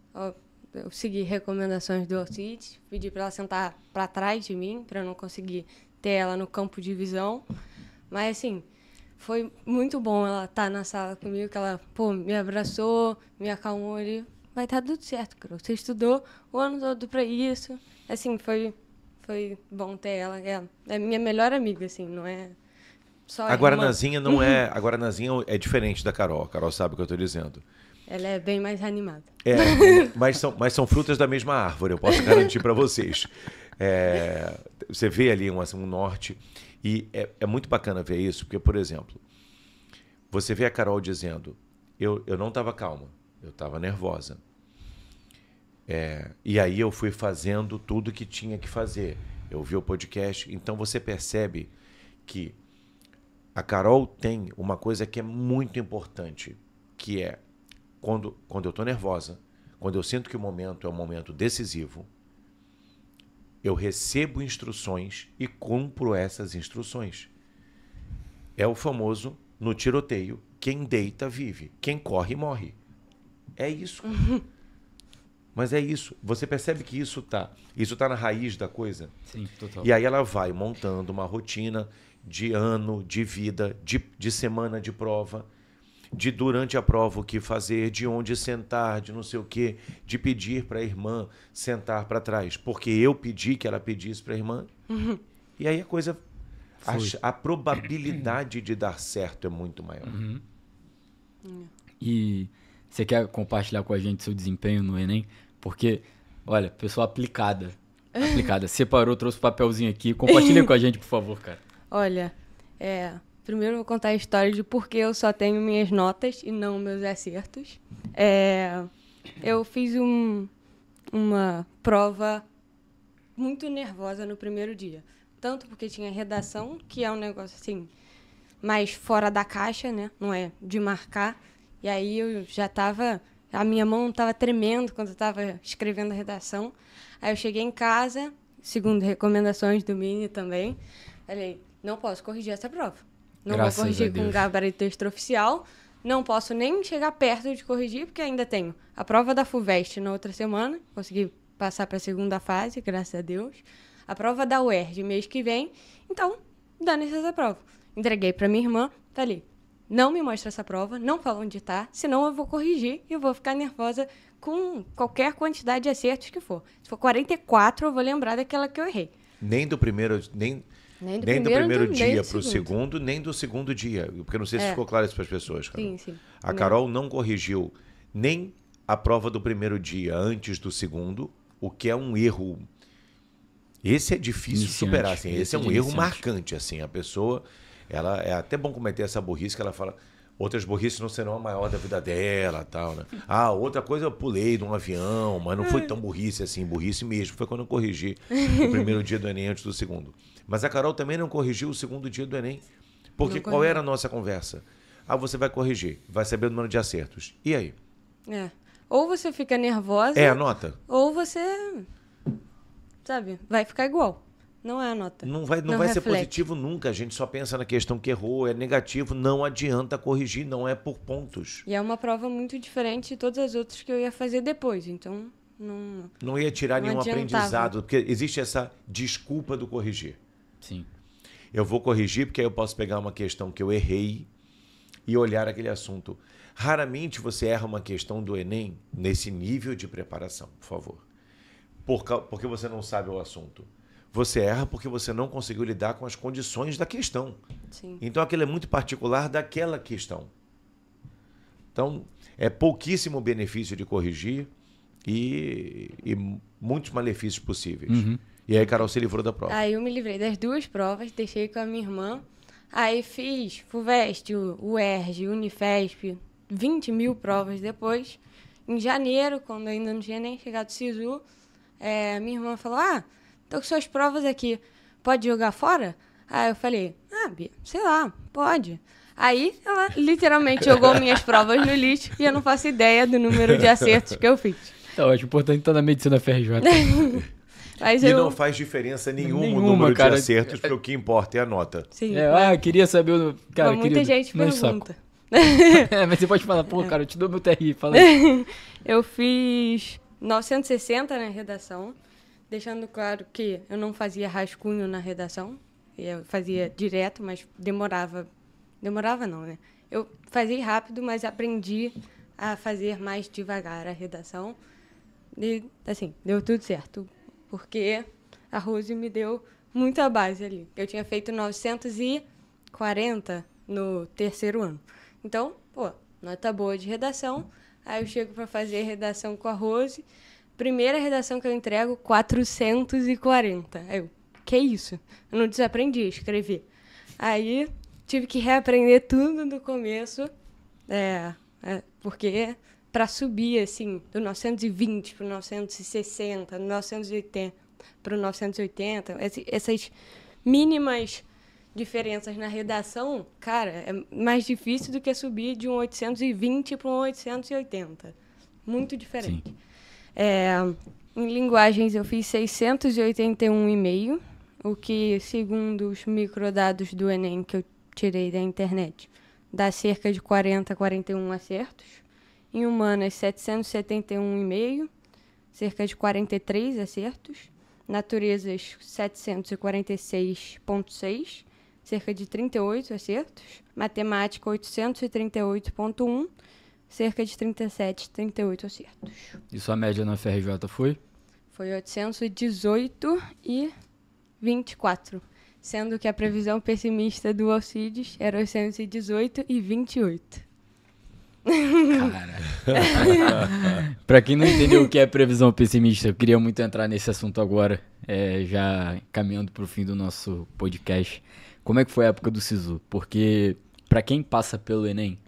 eu segui recomendações do Alcide, pedi para ela sentar para trás de mim, para eu não conseguir ter ela no campo de visão. Mas, assim, foi muito bom ela estar na sala comigo, que ela, me abraçou, me acalmou ali. Vai estar tudo certo, Carol. Você estudou o ano todo para isso. Assim, foi bom ter ela. É minha melhor amiga, assim, não é só a Guaranazinha não é... A Guaranazinha é diferente da Carol. A Carol sabe o que eu estou dizendo. Ela é bem mais animada. Mas são frutas da mesma árvore, eu posso garantir para vocês. Você vê ali um norte. E é muito bacana ver isso, porque, por exemplo, você vê a Carol dizendo, eu não estava calma, eu estava nervosa. E aí eu fui fazendo tudo que tinha que fazer. Eu vi o podcast, então você percebe que a Carol tem uma coisa que é muito importante, que é quando eu estou nervosa, quando eu sinto que o momento é um momento decisivo, eu recebo instruções e cumpro essas instruções. É o famoso, no tiroteio, quem deita vive, quem corre morre. É isso. Mas é isso. Você percebe que isso tá na raiz da coisa? Sim, total. E aí ela vai montando uma rotina de ano, de vida, de semana de prova, de durante a prova o que fazer, de onde sentar, de não sei o quê, de pedir para a irmã sentar para trás, porque eu pedi que ela pedisse para a irmã. E aí a coisa... A probabilidade de dar certo é muito maior. E você quer compartilhar com a gente seu desempenho no Enem? Porque, olha, pessoa aplicada. Separou, trouxe o papelzinho aqui. Compartilha com a gente, por favor, cara. Olha, primeiro eu vou contar a história de por que eu só tenho minhas notas e não meus acertos. Eu fiz uma prova muito nervosa no primeiro dia. Tanto porque tinha redação, que é um negócio assim, mais fora da caixa, né? Não é de marcar. E aí eu já estava... A minha mão estava tremendo quando eu estava escrevendo a redação. Aí eu cheguei em casa, segundo recomendações do Mini também. Falei, não posso corrigir essa prova. Não vou corrigir com gabarito extraoficial. Não posso nem chegar perto de corrigir, porque ainda tenho a prova da FUVEST na outra semana. Consegui passar para a segunda fase, graças a Deus. A prova da UERJ mês que vem. Então, dane-se essa prova. Entreguei para minha irmã, falei, não me mostra essa prova, não fala onde está, senão eu vou corrigir e eu vou ficar nervosa com qualquer quantidade de acertos que for. Se for 44, eu vou lembrar daquela que eu errei. Nem do primeiro dia para o segundo, nem do segundo dia. Porque não sei se ficou claro isso para as pessoas, Carol. Sim. A Carol não corrigiu nem a prova do primeiro dia antes do segundo, o que é um erro. Esse é difícil de superar. Assim. Esse é um erro marcante. Assim. A pessoa... É até bom cometer essa burrice que ela fala, outras burrices não serão a maior da vida dela, tal, né? Outra coisa eu pulei de um avião, mas não foi tão burrice assim, burrice mesmo. Foi quando eu corrigi o primeiro dia do Enem antes do segundo. Mas a Carol também não corrigiu o segundo dia do Enem. Porque qual era a nossa conversa? Você vai corrigir, vai saber o número de acertos. E aí? Ou você fica nervosa... anota. Ou você, sabe, vai ficar igual. Não é a nota. Não vai ser positivo nunca. A gente só pensa na questão que errou, é negativo. Não adianta corrigir, não é por pontos. E é uma prova muito diferente de todas as outras que eu ia fazer depois. Então, não ia tirar nenhum aprendizado. Porque existe essa desculpa do corrigir. Sim. Eu vou corrigir porque aí eu posso pegar uma questão que eu errei e olhar aquele assunto. Raramente você erra uma questão do Enem nesse nível de preparação, por favor. Porque você não sabe o assunto. Você erra porque você não conseguiu lidar com as condições da questão. Sim. Então, aquilo é muito particular daquela questão. Então, é pouquíssimo benefício de corrigir e muitos malefícios possíveis. E aí, Carol se livrou da prova. Aí eu me livrei das duas provas, deixei com a minha irmã. Aí fiz FUVEST, UERJ, Unifesp, 20 mil provas depois. Em janeiro, quando ainda não tinha nem chegado o SISU, minha irmã falou, tô com suas provas aqui, pode jogar fora? Aí eu falei, Bia, sei lá, pode. Aí ela literalmente jogou minhas provas no lixo e eu não faço ideia do número de acertos que eu fiz. Então, acho importante estar na medicina FRJ. Mas não faz diferença nenhuma o número de acertos, porque o que importa é a nota. Sim, queria saber o... Cara, muita gente pergunta. Mas você pode falar, cara, eu te dou meu TRI, fala aí. Eu fiz 960 na redação. Deixando claro que eu não fazia rascunho na redação. Eu fazia direto, mas demorava. Demorava não, né? Eu fazia rápido, mas aprendi a fazer mais devagar a redação. E, assim, deu tudo certo. Porque a Rose me deu muita base ali. Eu tinha feito 940 no terceiro ano. Então, nota boa de redação. Aí eu chego para fazer redação com a Rose. Primeira redação que eu entrego, 440. Aí eu, que isso? Eu não desaprendi a escrever. Aí tive que reaprender tudo do começo, porque para subir, assim, do 920 pro 960, do 980 pro 980, essas mínimas diferenças na redação, cara, é mais difícil do que subir de um 820 para um 880. Muito diferente. Sim. Em linguagens eu fiz 681,5, o que, segundo os microdados do Enem que eu tirei da internet, dá cerca de 40 a 41 acertos. Em humanas, 771,5, cerca de 43 acertos. Naturezas, 746,6, cerca de 38 acertos. Matemática, 838,1, cerca de 37, 38 acertos. E sua média na FRJ foi? Foi 818,24, sendo que a previsão pessimista do Alcides era 818,28. Cara. Pra quem não entendeu o que é previsão pessimista, eu queria muito entrar nesse assunto agora, já caminhando pro fim do nosso podcast. Como é que foi a época do SISU? Porque pra quem passa pelo Enem,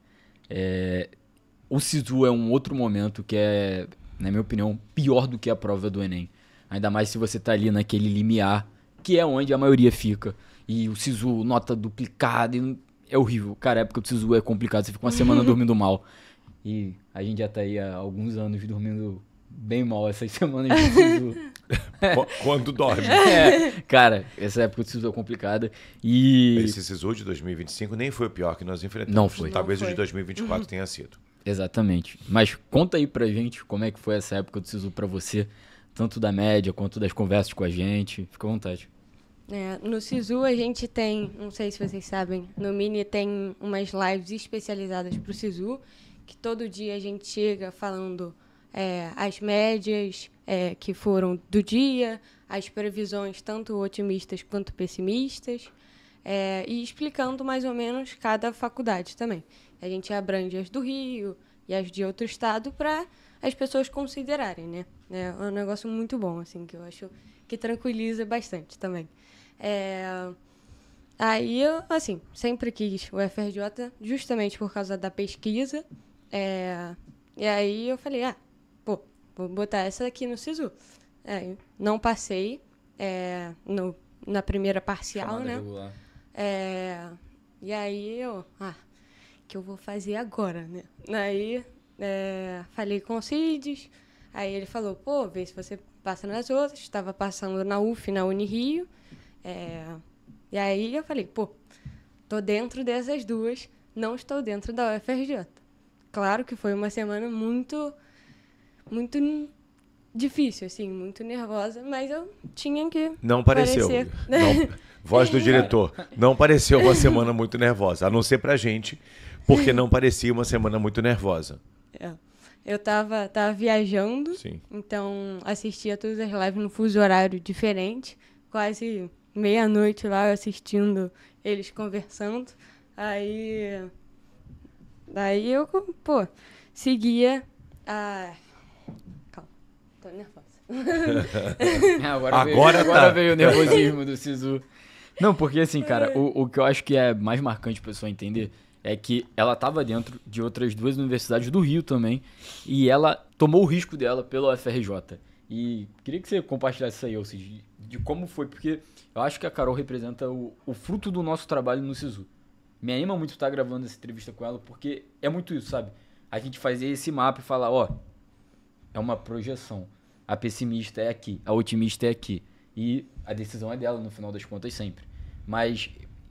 o SISU é um outro momento que é, na minha opinião, pior do que a prova do Enem. Ainda mais se você tá ali naquele limiar, que é onde a maioria fica. E o SISU, nota duplicada, é horrível. Cara, a época do SISU é complicado. Você fica uma semana dormindo mal. E a gente já tá aí há alguns anos dormindo bem mal essas semanas de SISU. Quando dorme. Cara, essa época do SISU é complicada. E Esse SISU de 2025 nem foi o pior que nós enfrentamos. Não foi. Talvez Não o foi. de 2024 tenha sido. Exatamente. Mas conta aí pra gente como é que foi essa época do SISU pra você, tanto da média quanto das conversas com a gente. Fica à vontade. No SISU a gente tem, não sei se vocês sabem, no Mini tem umas lives especializadas para o SISU, que todo dia a gente chega falando as médias que foram do dia, as previsões tanto otimistas quanto pessimistas, e explicando mais ou menos cada faculdade também. A gente abrange as do Rio e as de outro estado para as pessoas considerarem, né? É um negócio muito bom, assim, que eu acho que tranquiliza bastante também. Aí eu, assim, sempre quis o FRJ justamente por causa da pesquisa. E aí eu falei, vou botar essa aqui no SISU. Não passei na primeira parcial, Chamada né? regular. E aí eu, que eu vou fazer agora, né? Aí falei com o Cides, aí ele falou, vê se você passa nas outras. Estava passando na UF, na Unirio. E aí eu falei, tô dentro dessas duas, não estou dentro da UFRJ. Claro que foi uma semana muito, muito difícil, assim, muito nervosa, mas eu tinha que Não pareceu. Não, voz do diretor. Não pareceu uma semana muito nervosa, a não ser pra gente, porque não parecia uma semana muito nervosa. Eu tava viajando, Sim. então assistia todas as lives no fuso horário diferente, quase meia-noite lá assistindo eles conversando. Aí eu, seguia a... Calma, tô nervosa. Agora veio o nervosismo do SISU. Não, porque assim, cara, o que eu acho que é mais marcante a pessoa entender é que ela tava dentro de outras duas universidades do Rio também, e ela tomou o risco dela pela UFRJ. E queria que você compartilhasse isso aí, ou seja, de como foi, porque eu acho que a Carol representa o fruto do nosso trabalho no SISU. Me anima muito estar gravando essa entrevista com ela, porque é muito isso, sabe? A gente fazer esse mapa e falar, é uma projeção. A pessimista é aqui, a otimista é aqui. E a decisão é dela, no final das contas, sempre. Mas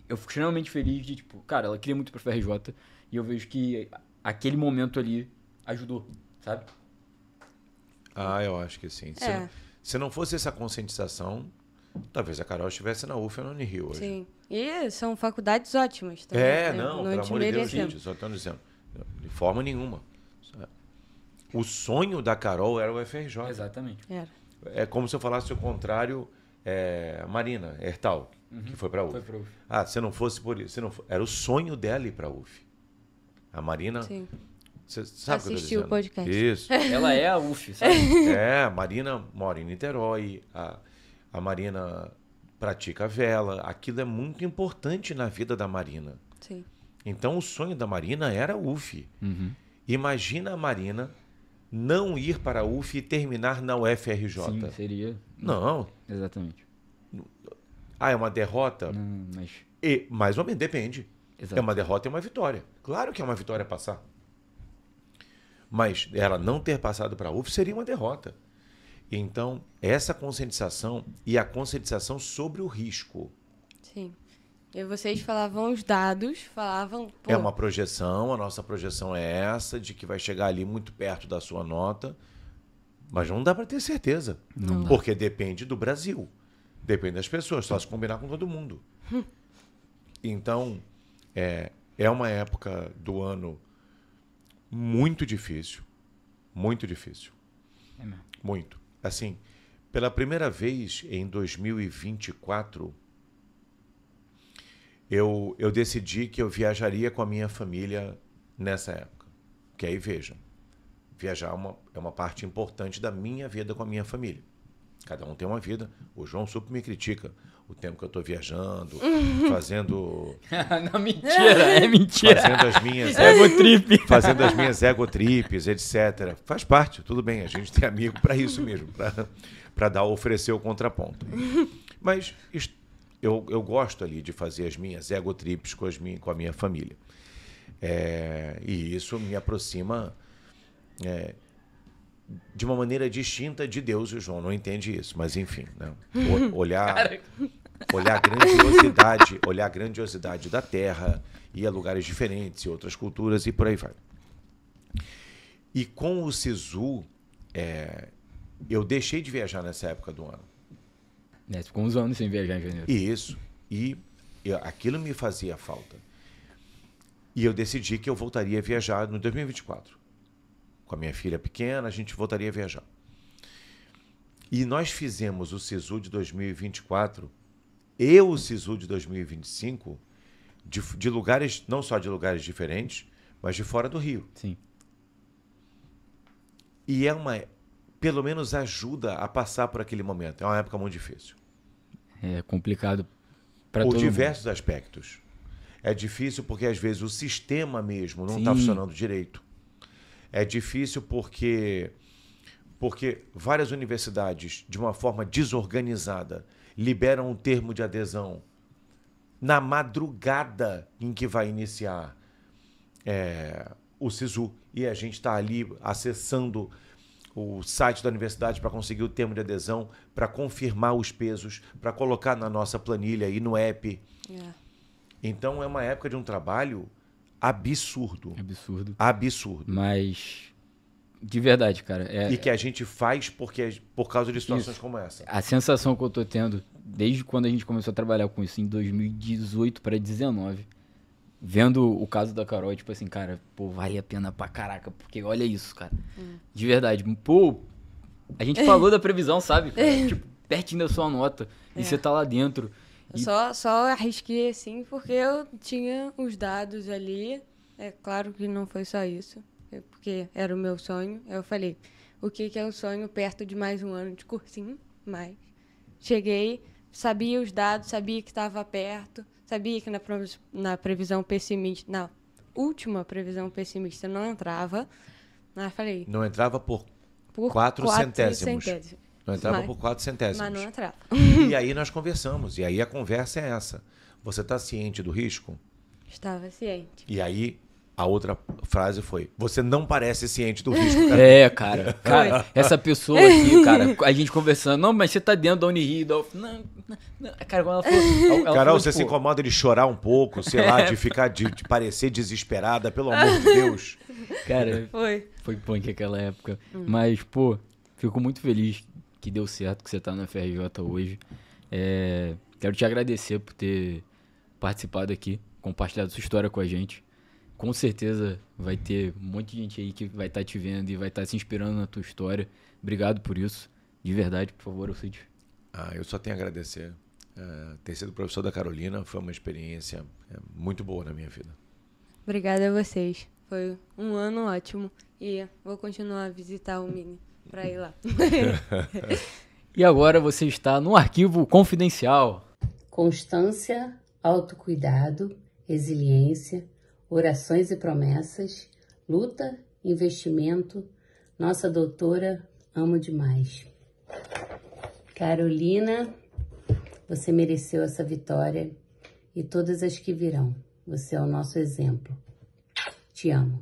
eu fico extremamente feliz de, cara, ela queria muito pra FRJ, e eu vejo que aquele momento ali ajudou, sabe? Eu acho que sim. Se não fosse essa conscientização, talvez a Carol estivesse na UF ou na Unirio hoje. Sim. E são faculdades ótimas também. Não, pelo amor de Deus, gente, só estou dizendo. De forma nenhuma. O sonho da Carol era o FRJ. Exatamente. Era. É como se eu falasse o contrário, Marina Hertal, que foi para a UF. Foi pra UF. Se não fosse por isso, era o sonho dela ir para a UF. A Marina... Sim. Você sabe o que eu tô Assistiu dizendo? o podcast. Isso. Ela é a UF, sabe? A Marina mora em Niterói, a Marina pratica vela. Aquilo é muito importante na vida da Marina. Sim. Então, o sonho da Marina era a UF. Uhum. Imagina a Marina não ir para a UF e terminar na UFRJ. Sim, seria. Não. Exatamente. Ah, é uma derrota? Não, mas. E, mais ou menos, depende. Exato. É uma derrota e uma vitória. Claro que é uma vitória passar. Mas ela não ter passado para a UF seria uma derrota. Então, essa conscientização e a conscientização sobre o risco. Sim. E vocês falavam os dados, falavam... Pô, É uma projeção, a nossa projeção é essa, de que vai chegar ali muito perto da sua nota, mas não dá para ter certeza. Não dá. Porque depende do Brasil. Depende das pessoas, só se combinar com todo mundo. Então, é uma época do ano muito difícil. Muito difícil. É mesmo. Muito. Assim, pela primeira vez em 2024, eu decidi que eu viajaria com a minha família nessa época. Que aí, vejam, viajar é uma parte importante da minha vida com a minha família. Cada um tem uma vida. O João super me critica o tempo que eu estou viajando, fazendo... Não, mentira, é mentira. Fazendo as minhas... Egotrip. Fazendo as minhas egotrips, etc. Faz parte, tudo bem. A gente tem amigo para isso mesmo, para oferecer o contraponto. Mas eu gosto ali de fazer as minhas egotrips com a minha família. E isso me aproxima de uma maneira distinta de Deus, e o João não entende isso, mas enfim, né? olhar a grandiosidade da Terra, ir a lugares diferentes e outras culturas e por aí vai. E com o Sisu, eu deixei de viajar nessa época do ano. Ficou uns anos sem viajar em janeiro. Isso. E aquilo me fazia falta. E eu decidi que eu voltaria a viajar no 2024. Com a minha filha pequena, a gente voltaria a viajar. E nós fizemos o Sisu de 2024 e o Sisu de 2025 de lugares, não só de lugares diferentes, mas de fora do Rio. Sim. E pelo menos ajuda a passar por aquele momento. É uma época muito difícil. É complicado para todo Por mundo. diversos aspectos. É difícil porque, às vezes, o sistema mesmo não Sim. está funcionando direito. É difícil porque várias universidades, de uma forma desorganizada, liberam um termo de adesão na madrugada em que vai iniciar o Sisu. E a gente está ali acessando o site da universidade para conseguir o termo de adesão, para confirmar os pesos, para colocar na nossa planilha e no app. Então, é uma época de um trabalho absurdo. Absurdo. Absurdo. Mas, de verdade, cara. E que a gente faz por causa de situações como essa. A sensação que eu tô tendo, desde quando a gente começou a trabalhar com isso, em 2018 para 2019, vendo o caso da Carol, tipo assim, cara, pô, vale a pena pra caraca, porque olha isso, cara. De verdade. Pô, a gente falou da previsão, sabe, cara? Tipo, pertinho da sua nota. E você tá lá dentro. Eu só arrisquei assim porque eu tinha os dados ali. É claro que não foi só isso, porque era o meu sonho. Eu falei, o que é o sonho perto de mais um ano de cursinho? Mas cheguei, sabia os dados, sabia que estava perto, sabia que na previsão pessimista, na última previsão pessimista não entrava. Mas falei... Não entrava por 4 centésimos. Não entrava por 4 centésimos. Mas não entrava. E aí nós conversamos. E aí a conversa é essa. Você está ciente do risco? Estava ciente. E aí a outra frase foi: você não parece ciente do risco, cara. Cara, essa pessoa aqui, cara, a gente conversando, não, mas você tá dentro da Unirio, não, cara, quando ela falou... Carol, você se incomoda de chorar um pouco, sei lá, de ficar, de parecer desesperada, pelo amor de Deus. Cara, foi punk aquela época. Mas, pô, fico muito feliz que deu certo, que você tá na FRJ hoje. Quero te agradecer por ter participado aqui, compartilhado sua história com a gente. Com certeza vai ter um monte de gente aí que vai estar te vendo e vai estar se inspirando na tua história. Obrigado por isso. De verdade, por favor, Alcides. Eu só tenho a agradecer. Ter sido professor da Carolina foi uma experiência muito boa na minha vida. Obrigada a vocês. Foi um ano ótimo. E vou continuar a visitar o Mini para ir lá. E agora você está no Arquivo Confidencial. constância, autocuidado, resiliência, orações e promessas, luta, investimento. Nossa doutora, amo demais. Carolina, você mereceu essa vitória e todas as que virão. Você é o nosso exemplo. Te amo.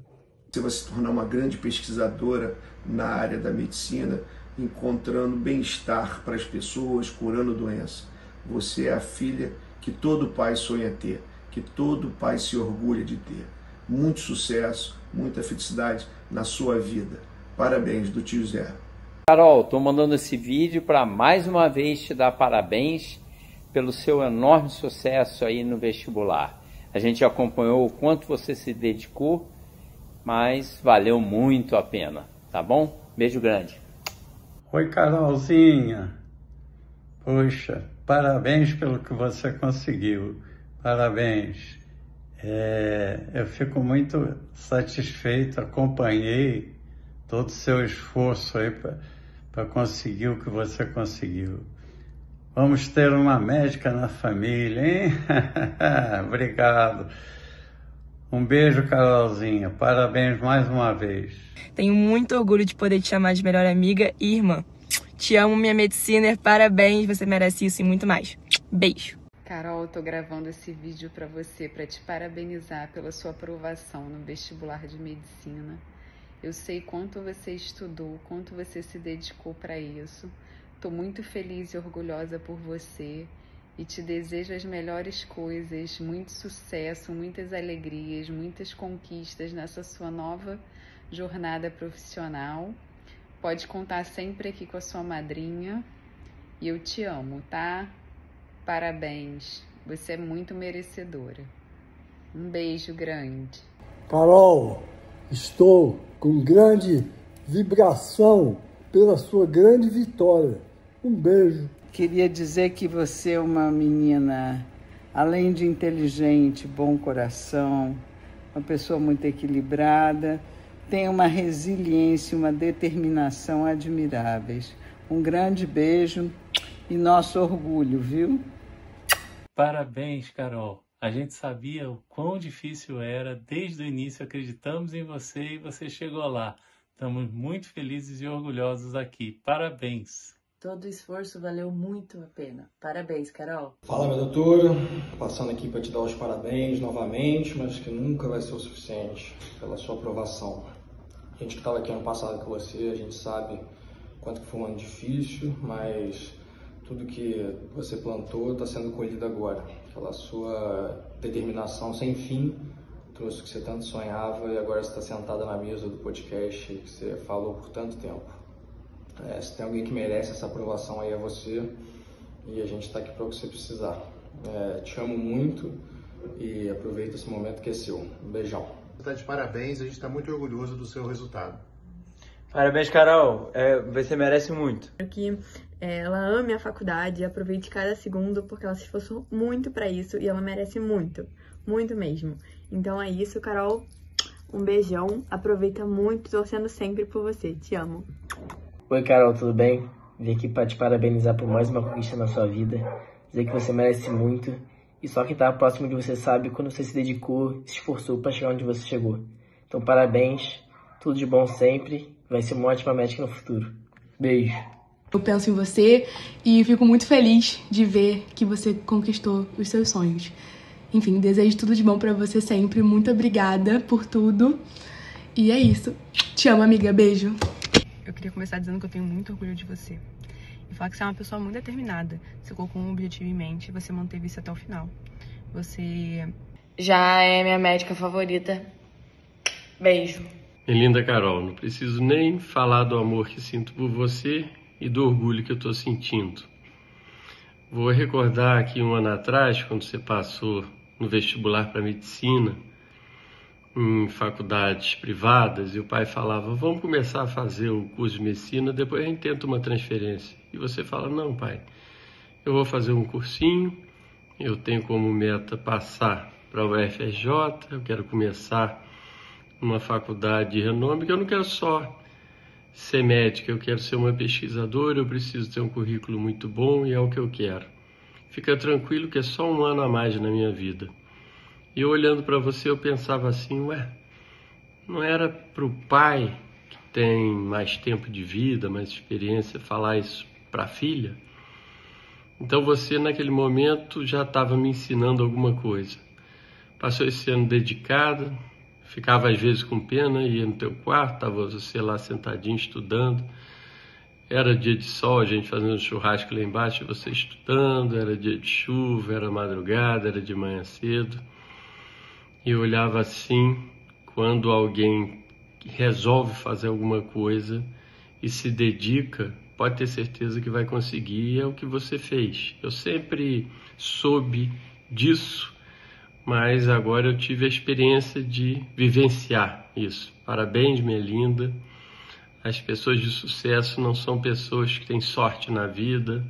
Você vai se tornar uma grande pesquisadora na área da medicina, encontrando bem-estar para as pessoas, curando doença. Você é a filha que todo pai sonha ter, que todo pai se orgulha de ter. Muito sucesso, muita felicidade na sua vida. Parabéns do tio Zé. Carol, estou mandando esse vídeo para mais uma vez te dar parabéns pelo seu enorme sucesso aí no vestibular. A gente acompanhou o quanto você se dedicou, mas valeu muito a pena, tá bom? Beijo grande. Oi, Carolzinha. Poxa, parabéns pelo que você conseguiu. Parabéns. Eu fico muito satisfeito, acompanhei todo o seu esforço aí para conseguir o que você conseguiu. Vamos ter uma médica na família, hein? Obrigado. Um beijo, Carolzinha. Parabéns mais uma vez. Tenho muito orgulho de poder te chamar de melhor amiga e irmã. Te amo, minha mediciner. Parabéns, você merece isso e muito mais. Beijo. Carol, eu tô gravando esse vídeo para você, para te parabenizar pela sua aprovação no vestibular de medicina. Eu sei quanto você estudou, quanto você se dedicou para isso. Tô muito feliz e orgulhosa por você e te desejo as melhores coisas, muito sucesso, muitas alegrias, muitas conquistas nessa sua nova jornada profissional. Pode contar sempre aqui com a sua madrinha e eu te amo, tá? Parabéns, você é muito merecedora. Um beijo grande. Carol, estou com grande vibração pela sua grande vitória. Um beijo. Queria dizer que você é uma menina, além de inteligente, bom coração, uma pessoa muito equilibrada, tem uma resiliência e uma determinação admiráveis. Um grande beijo e nosso orgulho, viu? Parabéns, Carol. A gente sabia o quão difícil era, desde o início acreditamos em você e você chegou lá. Estamos muito felizes e orgulhosos aqui. Parabéns. Todo o esforço valeu muito a pena. Parabéns, Carol. Fala, minha doutora. Passando aqui para te dar os parabéns novamente, mas que nunca vai ser o suficiente pela sua aprovação. A gente que estava aqui ano passado com você, a gente sabe quanto que foi um ano difícil, mas tudo que você plantou está sendo colhido agora. Aquela sua determinação sem fim trouxe o que você tanto sonhava e agora você está sentada na mesa do podcast que você falou por tanto tempo. Se tem alguém que merece essa aprovação aí é você e a gente está aqui para o que você precisar. Te amo muito e aproveita esse momento que é seu. Um beijão. Você está de parabéns, a gente está muito orgulhoso do seu resultado. Parabéns, Carol. Você merece muito. Que ela ame a faculdade e aproveite cada segundo porque ela se esforçou muito para isso e ela merece muito, muito mesmo. Então é isso, Carol. Um beijão. Aproveita muito, torcendo sempre por você. Te amo. Oi, Carol, tudo bem? Vim aqui para te parabenizar por mais uma conquista na sua vida, dizer que você merece muito, e só quem tá próximo de você sabe quando você se dedicou, se esforçou para chegar onde você chegou. Então, parabéns, tudo de bom sempre, vai ser uma ótima médica no futuro. Beijo. Eu penso em você e fico muito feliz de ver que você conquistou os seus sonhos. Enfim, desejo tudo de bom para você sempre, muito obrigada por tudo, e é isso. Te amo, amiga, beijo. Eu queria começar dizendo que eu tenho muito orgulho de você. E falar que você é uma pessoa muito determinada. Você colocou um objetivo em mente e você manteve isso até o final. Você já é minha médica favorita. Beijo. Minha linda Carol, não preciso nem falar do amor que sinto por você e do orgulho que eu estou sentindo. Vou recordar aqui um ano atrás, quando você passou no vestibular para medicina, em faculdades privadas, e o pai falava, vamos começar a fazer o curso de medicina, depois a gente tenta uma transferência. E você fala, não, pai, eu vou fazer um cursinho, eu tenho como meta passar para o UFRJ, eu quero começar uma faculdade de renome, que eu não quero só ser médica, eu quero ser uma pesquisadora, eu preciso ter um currículo muito bom e é o que eu quero. fica tranquilo que é só um ano a mais na minha vida. E eu olhando para você, eu pensava assim, não era para o pai que tem mais tempo de vida, mais experiência, falar isso para a filha? Então você, naquele momento, já estava me ensinando alguma coisa. Passou esse ano dedicada, ficava às vezes com pena, ia no teu quarto, estava você lá sentadinho estudando. Era dia de sol, a gente fazendo churrasco lá embaixo, você estudando, era dia de chuva, era madrugada, era de manhã cedo. E eu olhava assim, quando alguém resolve fazer alguma coisa e se dedica, pode ter certeza que vai conseguir, e é o que você fez. Eu sempre soube disso, mas agora eu tive a experiência de vivenciar isso. Parabéns, minha linda. As pessoas de sucesso não são pessoas que têm sorte na vida,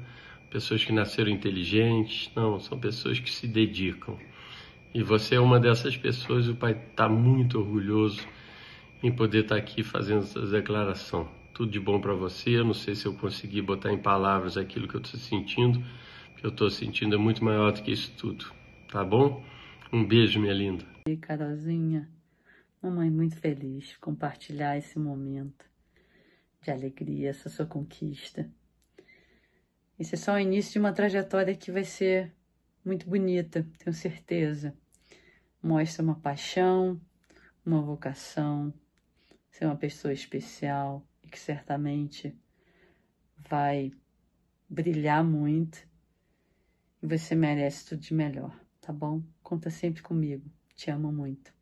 pessoas que nasceram inteligentes, não, são pessoas que se dedicam. E você é uma dessas pessoas, o pai está muito orgulhoso em poder estar aqui fazendo essa declaração. Tudo de bom para você. Eu não sei se eu consegui botar em palavras aquilo que eu estou sentindo, que eu estou sentindo é muito maior do que isso tudo. Tá bom? Um beijo, minha linda. E Carolzinha, mamãe muito feliz de compartilhar esse momento de alegria, essa sua conquista. Esse é só o início de uma trajetória que vai ser muito bonita, tenho certeza. Mostra uma paixão, uma vocação, ser uma pessoa especial, que certamente vai brilhar muito e você merece tudo de melhor, tá bom? Conta sempre comigo, te amo muito.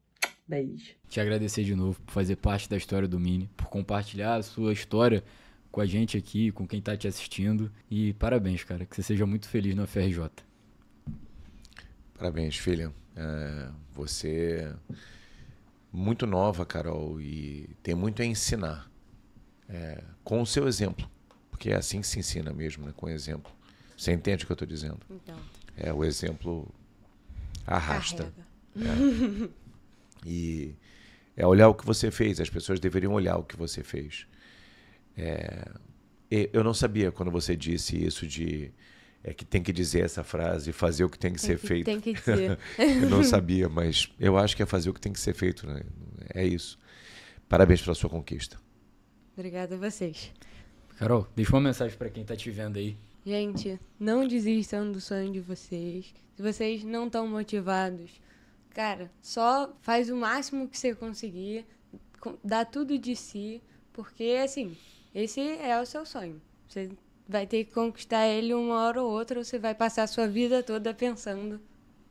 Beijo. Te agradecer de novo por fazer parte da história do Mini, por compartilhar a sua história com a gente aqui, com quem tá te assistindo, e parabéns, cara, que você seja muito feliz na UFRJ. Parabéns, filha. Você é muito nova, Carol, e tem muito a ensinar. Com o seu exemplo, porque é assim que se ensina mesmo, né? Com exemplo. Você entende o que eu estou dizendo? Então. O exemplo arrasta. E é olhar o que você fez. As pessoas deveriam olhar o que você fez. Eu não sabia quando você disse isso de que tem que dizer essa frase, fazer o que tem que ser feito. Tem que dizer. Eu não sabia, mas eu acho que é fazer o que tem que ser feito, né? É isso. Parabéns pela sua conquista. Obrigada a vocês. Carol, deixa uma mensagem pra quem tá te vendo aí. Gente, não desistam do sonho de vocês. Se vocês não estão motivados, cara, só faz o máximo que você conseguir, dá tudo de si, porque, assim, esse é o seu sonho. Você vai ter que conquistar ele uma hora ou outra, você vai passar a sua vida toda pensando,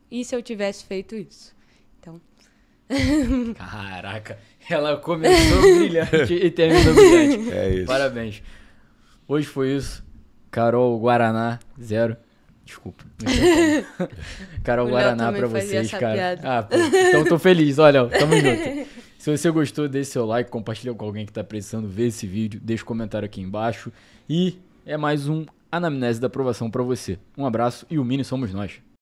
e se eu tivesse feito isso? Então... Caraca, ela começou brilhante e terminou brilhante. É isso. Parabéns. Hoje foi isso. Carol Guaraná 0. Desculpa. Carol Guaraná pra vocês, cara. Então tô feliz. Olha, tamo junto. Se você gostou, deixe seu like, compartilha com alguém que tá precisando ver esse vídeo, deixa um comentário aqui embaixo. E é mais um Anamnese da Aprovação pra você. Um abraço e o Mini somos nós.